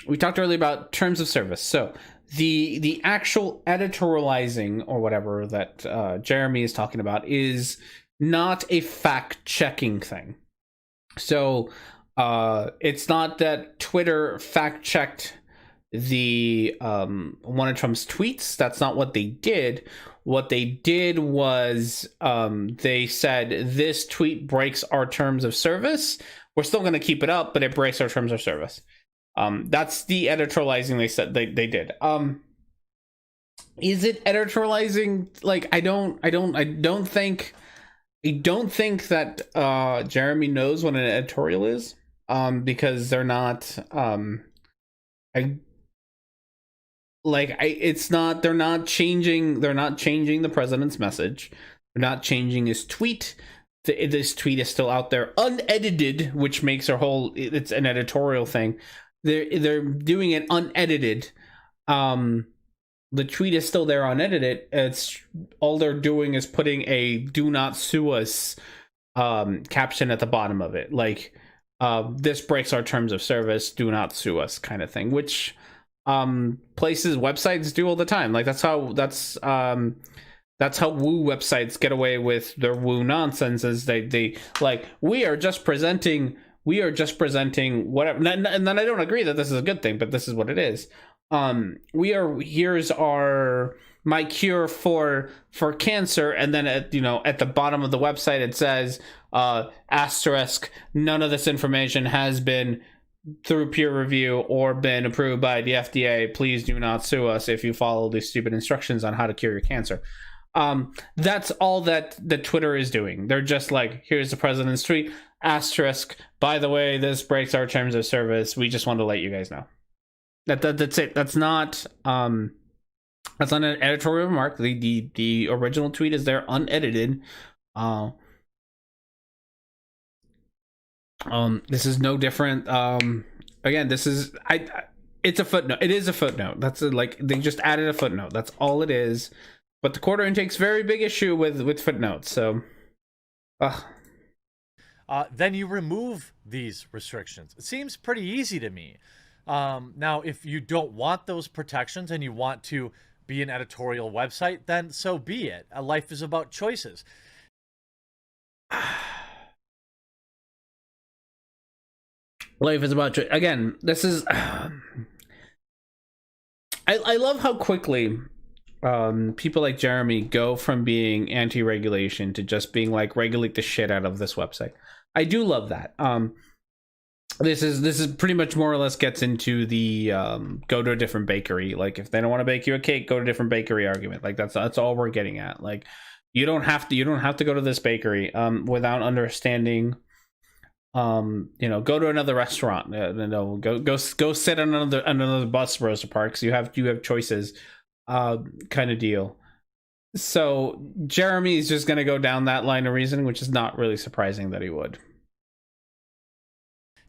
we talked earlier about terms of service. So the actual editorializing or whatever that Jeremy is talking about is not a fact-checking thing. So it's not that Twitter fact-checked the one of Trump's tweets. That's not what they did. What they did was they said this tweet breaks our terms of service. We're still going to keep it up, but it breaks our terms of service. That's the editorializing they said they did. Is it editorializing? Like, I don't think that Jeremy knows what an editorial is, because they're not they're not changing the president's message. They're not changing his tweet. This tweet is still out there unedited, which makes it's an editorial thing. They're doing it unedited. The tweet is still there unedited. It's all they're doing is putting a "Do not sue us" caption at the bottom of it, like this breaks our terms of service, do not sue us, kind of thing, which websites do all the time. Like that's how woo websites get away with their woo nonsense, is they like, we are just presenting whatever. And then I don't agree that this is a good thing, but this is what it is. Here's my cure for cancer, and then at the bottom of the website it says asterisk, none of this information has been through peer review or been approved by the FDA. Please do not sue us if you follow these stupid instructions on how to cure your cancer. That's all that Twitter is doing. They're just like, here's the president's tweet, asterisk, by the way, this breaks our terms of service. We just want to let you guys know. That's it. That's not an editorial remark. The original tweet is there unedited. This is no different. Again, this is it's a footnote. It is a footnote. That's like, they just added a footnote. That's all it is. But the quarter takes very big issue with footnotes. So, then you remove these restrictions. It seems pretty easy to me. Now, if you don't want those protections and you want to be an editorial website, then so be it. Life is about choices. Life is about again. This is. I love how quickly people like Jeremy go from being anti-regulation to just being like, regulate the shit out of this website. I do love that. This is pretty much more or less gets into the go to a different bakery. Like, if they don't want to bake you a cake, go to a different bakery argument. Like, that's all we're getting at. Like, you don't have to go to this bakery without understanding. Go to another restaurant. Go sit on another bus, Rosa Parks. You have choices, kind of deal. So Jeremy is just going to go down that line of reasoning, which is not really surprising that he would.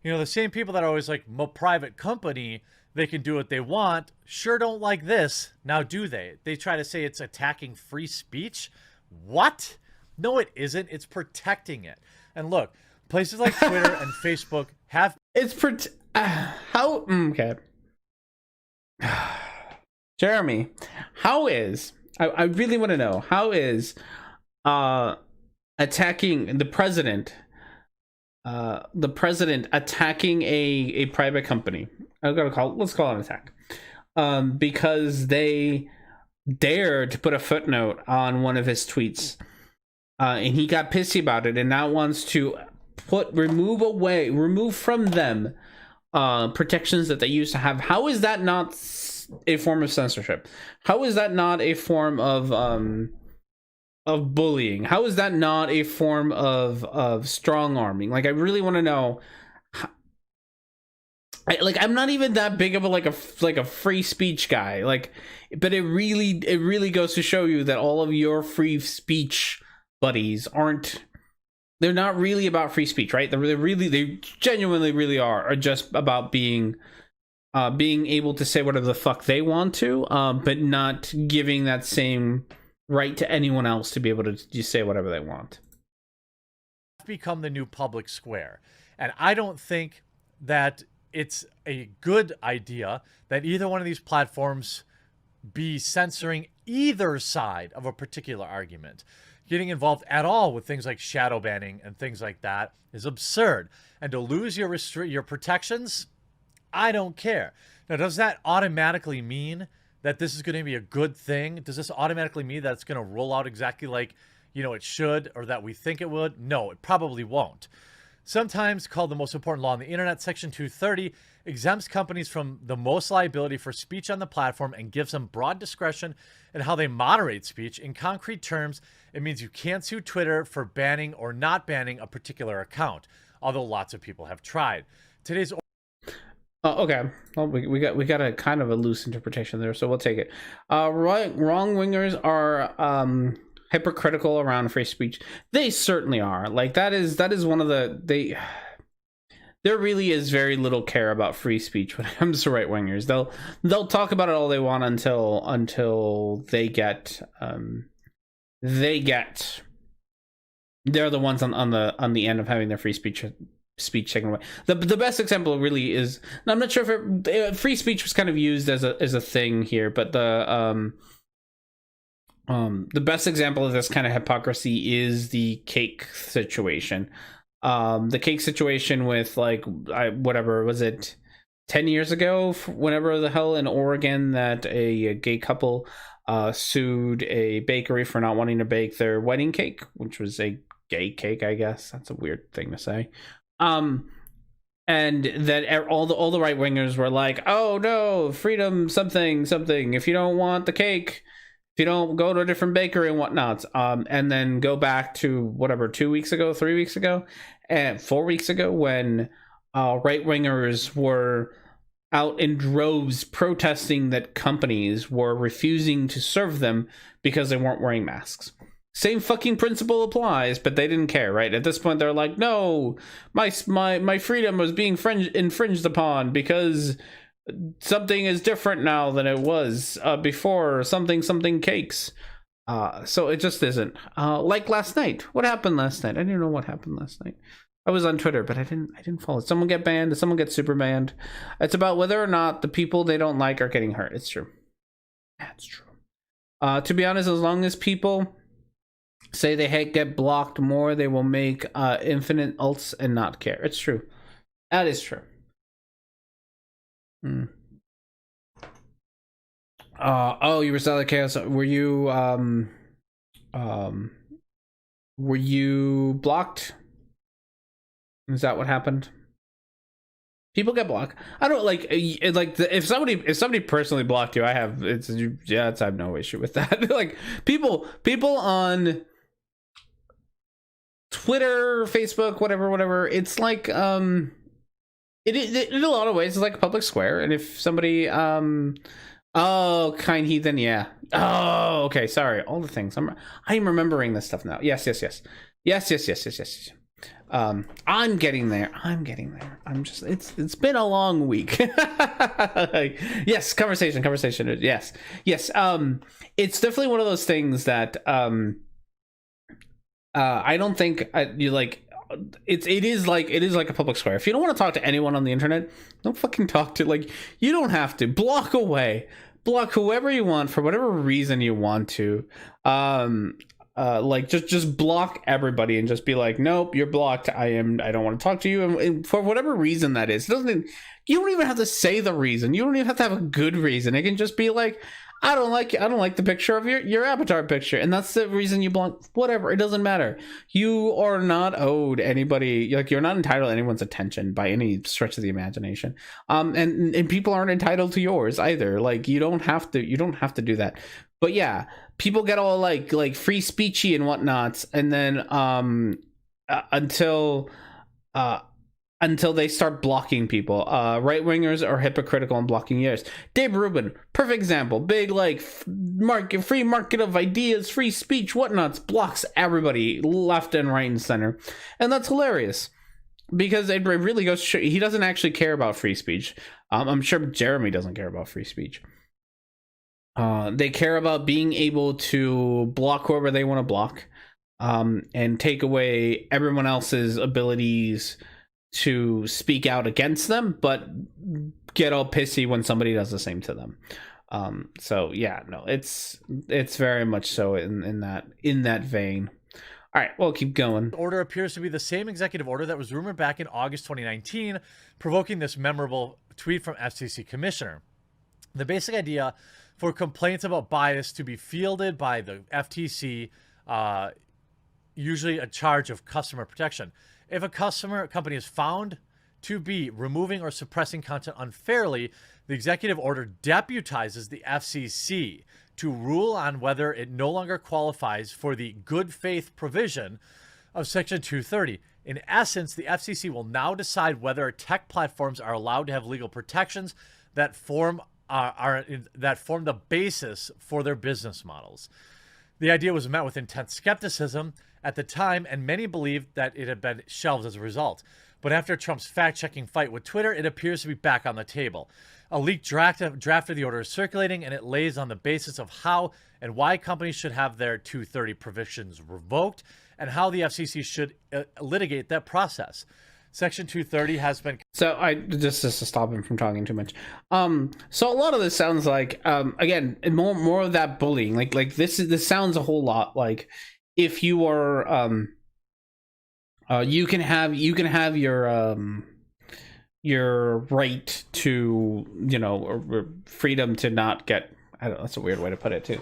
The same people that are always like, private company, they can do what they want, sure don't like this. Now do they? They try to say it's attacking free speech. What? No, it isn't. It's protecting it. And look, places like Twitter and Facebook have... Okay. Jeremy, how is... I really want to know, how is attacking the president attacking a private company? Let's call it an attack. Because they dared to put a footnote on one of his tweets. And he got pissy about it and now wants to remove from them protections that they used to have. How is that not a form of censorship? How is that not a form of bullying? How is that not a form of strong arming? Like, I really want to know. I'm not even that big of a free speech guy. Like, but it really goes to show you that all of your free speech buddies they're not really about free speech, right? They genuinely really are just about being able to say whatever the fuck they want to, but not giving that same right to anyone else to be able to just say whatever they want. Become the new public square. And I don't think that it's a good idea that either one of these platforms be censoring either side of a particular argument. Getting involved at all with things like shadow banning and things like that is absurd. And to lose your protections, I don't care. Now, does that automatically mean that this is going to be a good thing? Does this automatically mean that it's going to roll out exactly like, it should, or that we think it would? No, it probably won't. Sometimes called the most important law on the internet, Section 230 exempts companies from the most liability for speech on the platform and gives them broad discretion in how they moderate speech. In concrete terms, it means you can't sue Twitter for banning or not banning a particular account, although lots of people have tried. Today's... Okay, well, we got a kind of a loose interpretation there, so we'll take it. Wrong-wingers are hypocritical around free speech. They certainly are. Like, that is one of the... There really is very little care about free speech when it comes to right-wingers. They'll talk about it all they want until they get they're the ones on the end of having their free speech taken away. The best example really is, and I'm not sure if free speech was kind of used as a thing here, but the best example of this kind of hypocrisy is the cake situation. The cake situation with, like, whatever was it, 10 years ago, whenever the hell, in Oregon, that a gay couple sued a bakery for not wanting to bake their wedding cake, which was a gay cake, I guess. That's a weird thing to say. And that all the right wingers were like, oh no, freedom, something. If you don't want the cake, if you don't, go to a different bakery and whatnot. And then go back to whatever, 2 weeks ago, 3 weeks ago, and 4 weeks ago, when right wingers were out in droves protesting that companies were refusing to serve them because they weren't wearing masks. Same fucking principle applies, but they didn't care, right? At this point, they're like, no, my freedom was being infringed upon because something is different now than it was before, something cakes. So it just isn't. Like last night. What happened last night? I didn't know what happened last night. I was on Twitter, but I didn't follow. Did someone get banned? Did someone get super banned? It's about whether or not the people they don't like are getting hurt. It's true. That's true. To be honest, as long as people say they get blocked more, they will make infinite ults and not care. It's true. That is true. Oh, you were Silent Chaos. Were you blocked? Is that what happened? People get blocked. I don't like if somebody personally blocked you, I have I have no issue with that. Like people on Twitter, Facebook, whatever. It's like it in a lot of ways it's like a public square, and if somebody oh, kind heathen, yeah. Oh, okay, sorry. All the things I'm remembering this stuff now. Yes. I'm getting there. I'm just it's been a long week. Yes, conversation. Yes. It's definitely one of those things that I don't think you like. It is like a public square. If you don't want to talk to anyone on the internet, don't fucking talk to, like, you don't have to. Block whoever you want for whatever reason you want to. Like just block everybody and just be like, nope, you're blocked. I don't want to talk to you, and for whatever reason that is. You don't even have to say the reason. You don't even have to have a good reason. It can just be like, I don't like the picture of your avatar picture, and that's the reason you block. Whatever, it doesn't matter. You are not owed anybody, like, you're not entitled to anyone's attention by any stretch of the imagination. And people aren't entitled to yours either. Like, you don't have to do that. But yeah, people get all like free speechy and whatnot, and then until they start blocking people. Right wingers are hypocritical in blocking yours. Dave Rubin, perfect example. Big like free market of ideas, free speech, whatnots, blocks everybody left and right and center, and that's hilarious because it really goes. He doesn't actually care about free speech. I'm sure Jeremy doesn't care about free speech. They care about being able to block whoever they want to block, and take away everyone else's abilities to speak out against them, but get all pissy when somebody does the same to them. So yeah, no, it's very much so in that vein. All right, we'll keep going. Order appears to be the same executive order that was rumored back in August 2019, provoking this memorable tweet from FCC Commissioner. The basic idea for complaints about bias to be fielded by the FTC, usually a charge of customer protection. If a company is found to be removing or suppressing content unfairly, the executive order deputizes the FCC to rule on whether it no longer qualifies for the good faith provision of Section 230. In essence, the FCC will now decide whether tech platforms are allowed to have legal protections that form the basis for their business models. The idea was met with intense skepticism at the time, and many believed that it had been shelved as a result. But after Trump's fact-checking fight with Twitter, it appears to be back on the table. A leaked draft of the order is circulating, and it lays on the basis of how and why companies should have their 230 provisions revoked, and how the FCC should litigate that process. Section 230 has been... So I just to stop him from talking too much. So a lot of this sounds like, again, more of that bullying. Like this sounds a whole lot like if you are, you can have your right to, or freedom to not get, I don't know, that's a weird way to put it too.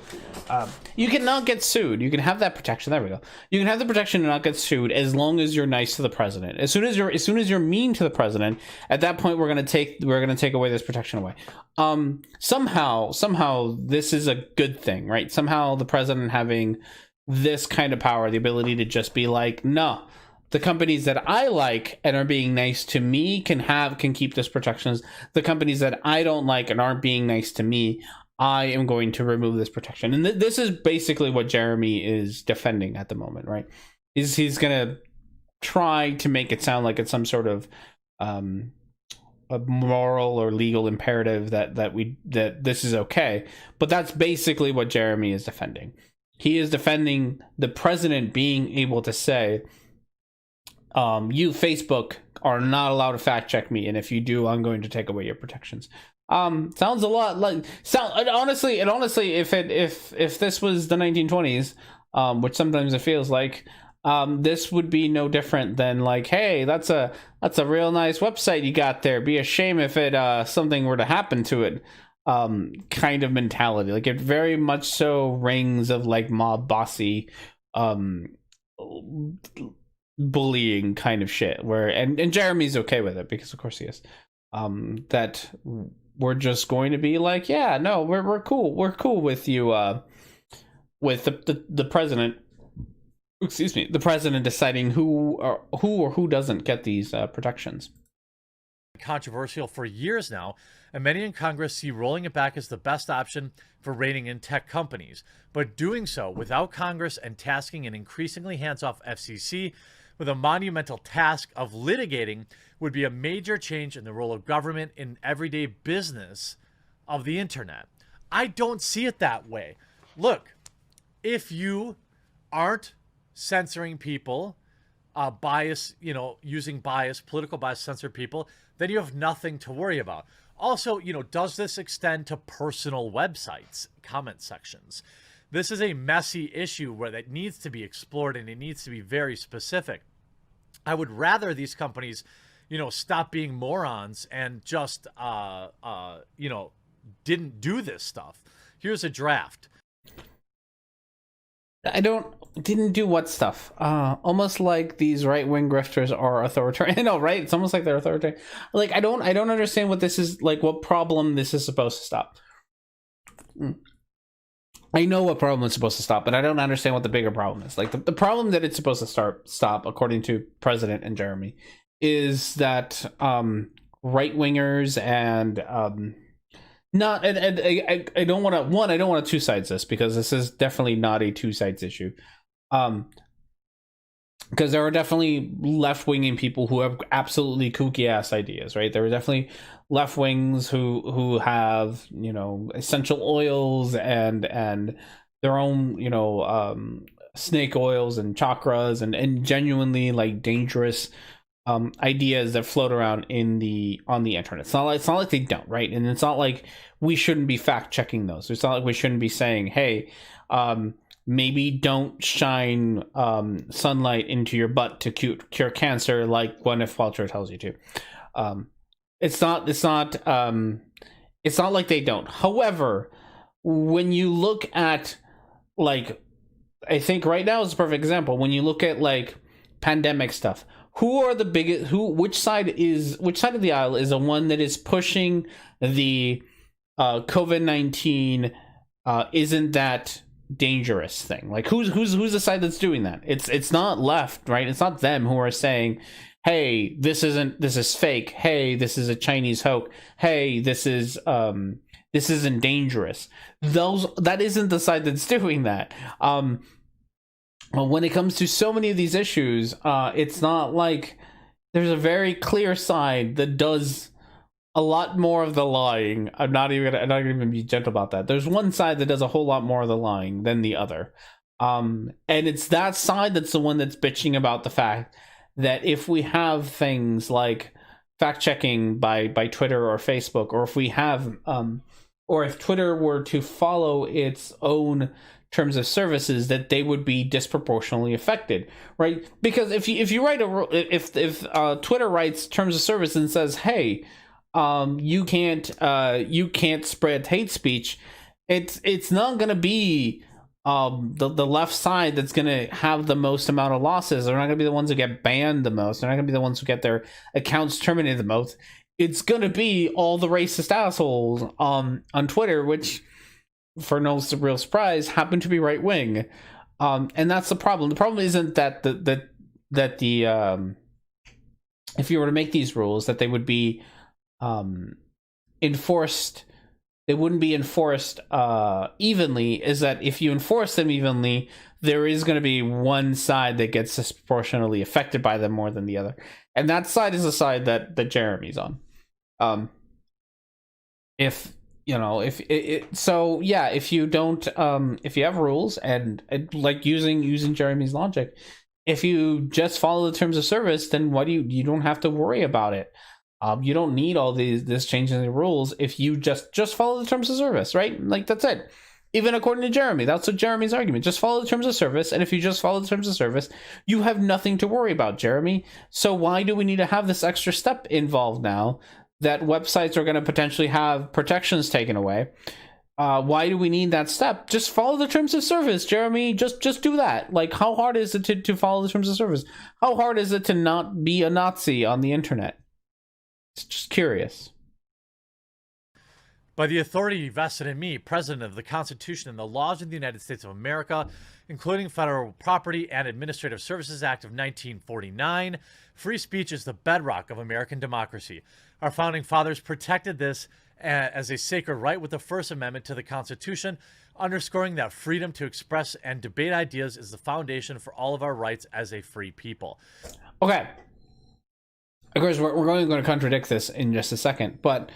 You cannot get sued. You can have that protection. There we go. You can have the protection to not get sued as long as you're nice to the president. As soon as you're mean to the president, at that point we're gonna take away this protection away. Somehow this is a good thing, right? Somehow the president having this kind of power, the ability to just be like, no, the companies that I like and are being nice to me can keep this protections. The companies that I don't like and aren't being nice to me, I am going to remove this protection. And this is basically what Jeremy is defending at the moment, right? He's going to try to make it sound like it's some sort of a moral or legal imperative that this is okay. But that's basically what Jeremy is defending. He is defending the president being able to say, you, Facebook, are not allowed to fact check me, and if you do, I'm going to take away your protections. Sounds a lot like honestly, if this was the 1920s, which sometimes it feels like, this would be no different than like, hey, that's a real nice website you got there. Be a shame if it something were to happen to it. Kind of mentality. Like, it very much so rings of like mob bossy bullying kind of shit, where and Jeremy's okay with it because of course he is. That we're just going to be like, yeah, no, we're cool with you, with the president, excuse me, the president deciding who or who doesn't get these protections. Controversial for years now, and many in Congress see rolling it back as the best option for reining in tech companies, but doing so without Congress and tasking an increasingly hands-off FCC with a monumental task of litigating would be a major change in the role of government in everyday business of the internet. I don't see it that way. Look, if you aren't censoring people, bias, using bias, political bias, censor people, then you have nothing to worry about. Also, does this extend to personal websites, comment sections? This is a messy issue where that needs to be explored, and it needs to be very specific. I would rather these companies, stop being morons and just, didn't do this stuff. Here's a draft. Didn't do what stuff? Almost like these right-wing grifters are authoritarian. I know, right? It's almost like they're authoritarian. Like, I don't understand what this is, like, what problem this is supposed to stop. I know what problem it's supposed to stop, but I don't understand what the bigger problem is. Like, the problem that it's supposed to stop, according to President and Jeremy, is that right-wingers and not, and I don't want to, I don't want to two sides this, because this is definitely not a two sides issue. Because there are definitely left-winging people who have absolutely kooky ass ideas, right? There are definitely left wings who have, essential oils and their own, snake oils and chakras and genuinely like dangerous ideas that float around on the internet. It's not like they don't, right? And it's not like we shouldn't be fact checking those. It's not like we shouldn't be saying, hey, maybe don't shine sunlight into your butt to cure cancer like Gwyneth Paltrow tells you to. It's not like they don't. However, when you look at, like, I think right now is a perfect example. When you look at like pandemic stuff, who are the biggest? Which side of the aisle is the one that is pushing the COVID-19 isn't that dangerous thing? Like, who's the side that's doing that? It's not left, right? It's not them who are saying, hey, this is fake. Hey, this is a Chinese hoax. Hey, this isn't dangerous. That isn't the side that's doing that. When it comes to so many of these issues, it's not like there's a very clear side that does a lot more of the lying. I'm not even be gentle about that. There's one side that does a whole lot more of the lying than the other. And it's that side that's the one that's bitching about the fact that if we have things like fact checking by Twitter or Facebook, or if we have, or if Twitter were to follow its own terms of services, that they would be disproportionately affected, right? Because if you write if Twitter writes terms of service and says, hey, you can't spread hate speech, it's not going to be the left side that's going to have the most amount of losses. They're not going to be the ones who get banned the most. They're not going to be the ones who get their accounts terminated the most. It's going to be all the racist assholes on Twitter, which, for no real surprise, happen to be right wing, and that's the problem. The problem isn't that the if you were to make these rules, that they would be enforced. They wouldn't be enforced evenly. Is that if you enforce them evenly, there is going to be one side that gets disproportionately affected by them more than the other, and that side is the side that Jeremy's on. If you don't, if you have rules and like using Jeremy's logic, If you just follow the terms of service, then what you don't have to worry about it. You don't need all this change in the rules if you just follow the terms of service, right? Like, that's it. Even according to Jeremy, that's what Jeremy's argument. Just follow the terms of service, and if you just follow the terms of service, you have nothing to worry about, Jeremy. So why do we need to have this extra step involved now that websites are going to potentially have protections taken away? Why do we need that step? Just follow the terms of service, Jeremy. Just do that. Like, how hard is it to follow the terms of service? How hard is it to not be a Nazi on the internet? It's just curious. By the authority vested in me, President of the Constitution and the laws of the United States of America, including Federal Property and Administrative Services Act of 1949, free speech is the bedrock of American democracy. Our founding fathers protected this as a sacred right with the First Amendment to the Constitution, underscoring that freedom to express and debate ideas is the foundation for all of our rights as a free people. Okay. Of course, we're going to contradict this in just a second, but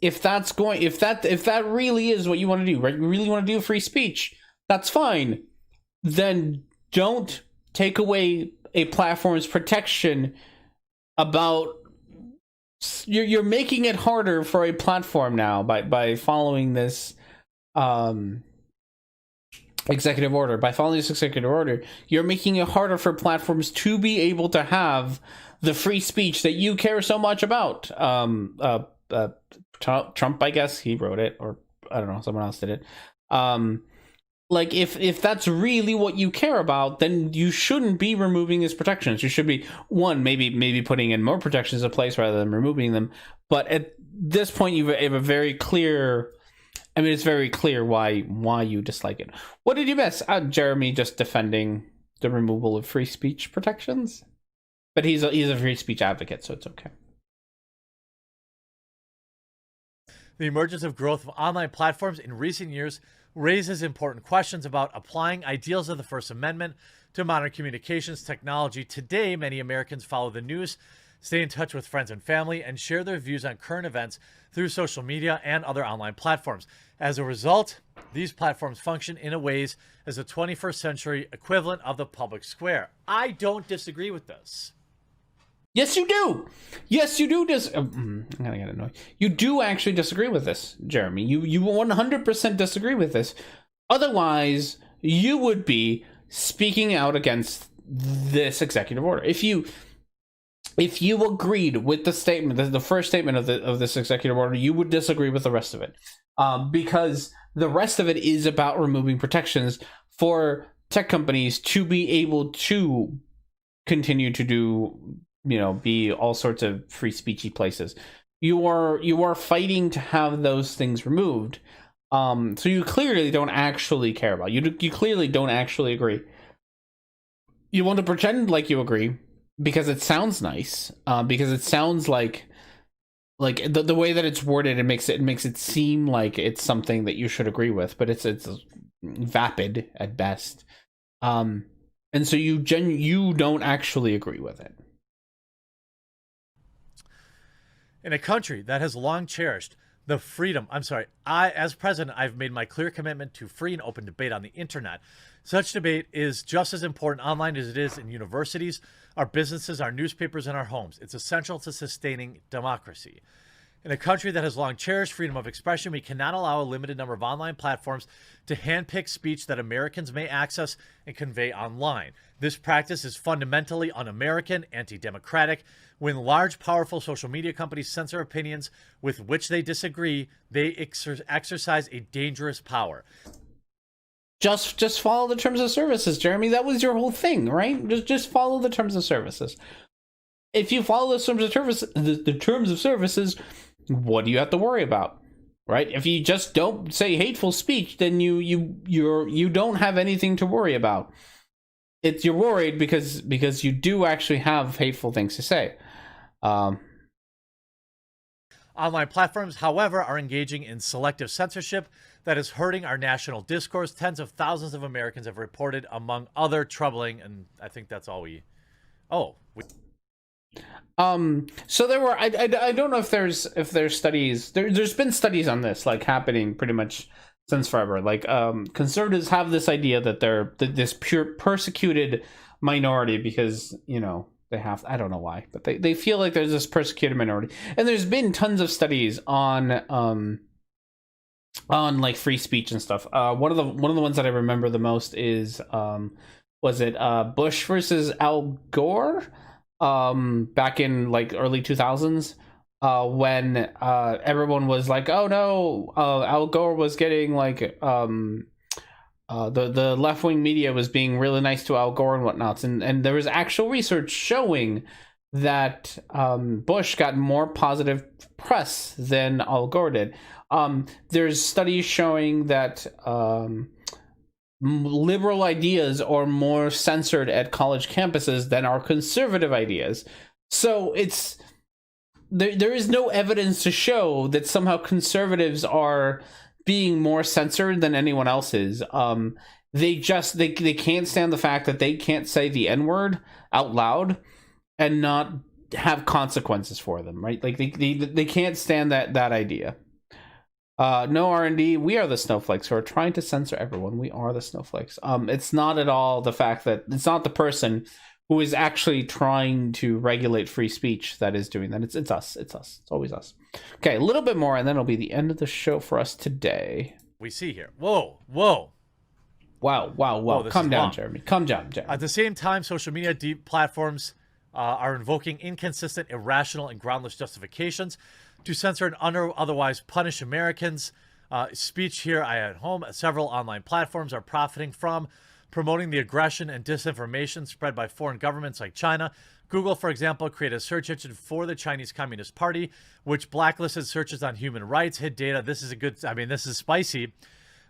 if that really is what you want to do, right? You really want to do free speech, that's fine. Then don't take away a platform's protection about. You're making it harder for a platform now by following this executive order. By following this executive order, you're making it harder for platforms to be able to have the free speech that you care so much about. Trump, I guess he wrote it, or I don't know, someone else did it. Like, if that's really what you care about, then you shouldn't be removing these protections. You should be, one, maybe putting in more protections in place rather than removing them. But at this point, you have a very clear. I mean, it's very clear why you dislike it. What did you miss? Jeremy just defending the removal of free speech protections, but he's a free speech advocate, so it's okay. The emergence of growth of online platforms in recent years raises important questions about applying ideals of the First Amendment to modern communications technology. Today, many Americans follow the news, stay in touch with friends and family, and share their views on current events through social media and other online platforms. As a result, these platforms function in a ways as a 21st century equivalent of the public square. I don't disagree with this. Yes, you do. Yes, you do. I'm gonna get annoyed. You do actually disagree with this, Jeremy. You 100% disagree with this. Otherwise, you would be speaking out against this executive order. If you agreed with the statement, the first statement of this executive order, you would disagree with the rest of it, because the rest of it is about removing protections for tech companies to be able to continue to do, be all sorts of free speechy places. You are fighting to have those things removed. So you clearly don't actually care about. You clearly don't actually agree. You want to pretend like you agree because it sounds nice. Because it sounds like the way that it's worded, it makes it seem like it's something that you should agree with, but it's vapid at best. And so you don't actually agree with it. In a country that has long cherished the freedom, as president, I've made my clear commitment to free and open debate on the internet. Such debate is just as important online as it is in universities, our businesses, our newspapers, and our homes. It's essential to sustaining democracy. In a country that has long cherished freedom of expression, we cannot allow a limited number of online platforms to handpick speech that Americans may access and convey online. This practice is fundamentally un-American, anti-democratic. When large, powerful social media companies censor opinions with which they disagree, they exercise a dangerous power. Just follow the terms of services, Jeremy. That was your whole thing, right? Just follow the terms of services. If you follow the terms of service, the terms of services, what do you have to worry about, right? If you just don't say hateful speech, then you don't have anything to worry about. You're worried because you do actually have hateful things to say. Online platforms, however, are engaging in selective censorship that is hurting our national discourse. Tens of thousands of Americans have reported, among other troubling, and I think that's all we. So there were. I don't know if there's studies. There's been studies on this, like, happening pretty much since forever. Like, conservatives have this idea that this pure persecuted minority because, you know, they have, I don't know why, but they feel like there's this persecuted minority. And there's been tons of studies on like free speech and stuff. One of the ones that I remember the most is was it Bush versus Al Gore back in like early 2000s, when everyone was like, oh no, Al Gore was getting like the left-wing media was being really nice to Al Gore and whatnot, and there was actual research showing that Bush got more positive press than Al Gore did. There's studies showing that liberal ideas are more censored at college campuses than our conservative ideas. So it's there is no evidence to show that somehow conservatives are being more censored than anyone else is. They can't stand the fact that they can't say the N-word out loud and not have consequences for them, right? Like they can't stand that idea. No R&D, we are the snowflakes who are trying to censor everyone. We are the snowflakes. It's not at all the fact that it's not the person who is actually trying to regulate free speech that is doing that. It's us. It's always us. Okay, a little bit more, and then it'll be the end of the show for us today. We see here. Whoa. Wow. Calm down, Jeremy. Calm down, Jeremy. At the same time, social media platforms are invoking inconsistent, irrational, and groundless justifications to censor and otherwise punish Americans. Speech here at home, several online platforms are profiting from promoting the aggression and disinformation spread by foreign governments like China. Google, for example, created a search engine for the Chinese Communist Party, which blacklisted searches on human rights, hid data. This is spicy.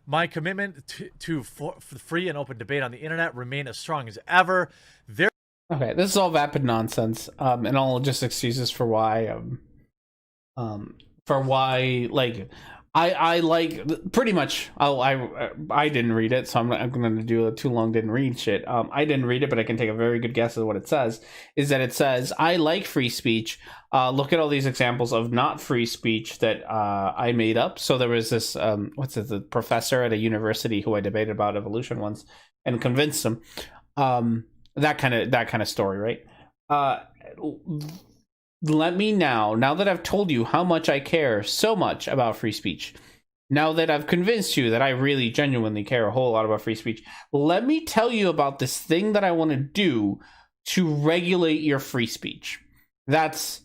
My commitment to free and open debate on the internet remain as strong as ever. Okay, this is all vapid nonsense, and all just excuses for why, like, I like pretty much. I didn't read it, so I'm going to do a too long didn't read shit. I didn't read it, but I can take a very good guess at what it says. Is that it says I like free speech. Look at all these examples of not free speech that I made up. So there was this the professor at a university who I debated about evolution once and convinced him. That kind of story, right? Let me now that I've told you how much I care so much about free speech, now that I've convinced you that I really genuinely care a whole lot about free speech, let me tell you about this thing that I want to do to regulate your free speech. That's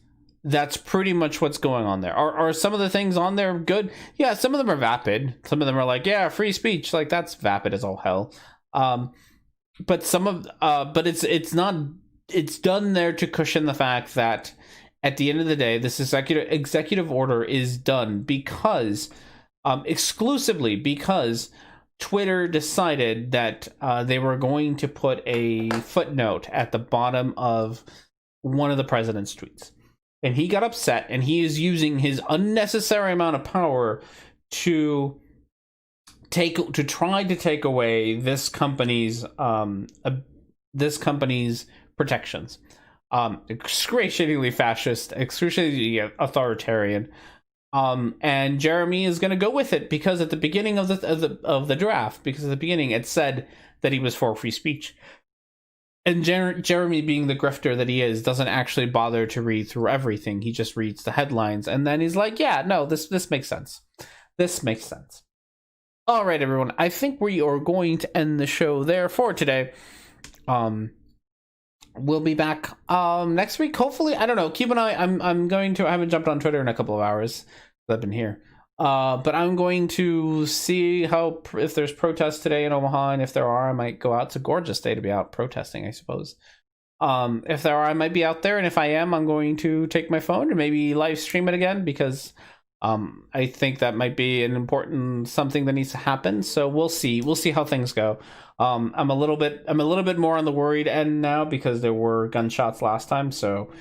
pretty much what's going on there. Are some of the things on there good? Yeah, some of them are vapid. Some of them are like, yeah, free speech, like that's vapid as all hell. But it's not. It's done there to cushion the fact that at the end of the day, this executive order is done because exclusively because Twitter decided that they were going to put a footnote at the bottom of one of the president's tweets, and he got upset, and he is using his unnecessary amount of power to try to take away this company's protections. Excruciatingly fascist, excruciatingly authoritarian, and Jeremy is going to go with it because at the beginning of the draft, because at the beginning it said that he was for free speech, and Jeremy, being the grifter that he is, doesn't actually bother to read through everything. He just reads the headlines, and then he's like, yeah, no, this makes sense. This makes sense. All right, everyone, I think we are going to end the show there for today. We'll be back next week, hopefully. I don't know. Keep an eye. I haven't jumped on Twitter in a couple of hours. I've been here. But I'm going to see if there's protests today in Omaha, and if there are, I might go out. It's a gorgeous day to be out protesting, I suppose. If there are, I might be out there, and if I am, I'm going to take my phone and maybe live stream it again, because I think that might be an important something that needs to happen. So we'll see how things go. I'm a little bit more on the worried end now because there were gunshots last time. So,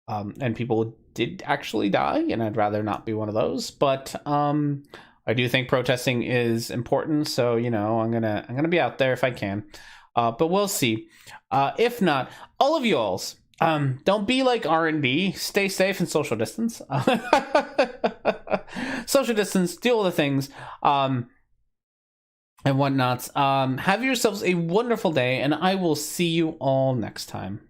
and people did actually die, and I'd rather not be one of those. But I do think protesting is important. So, you know, I'm gonna be out there if I can. But we'll see. If not, all of y'all's. Don't be like R&D. Stay safe and social distance. Social distance. Do all the things. and whatnot. Have yourselves a wonderful day, and I will see you all next time.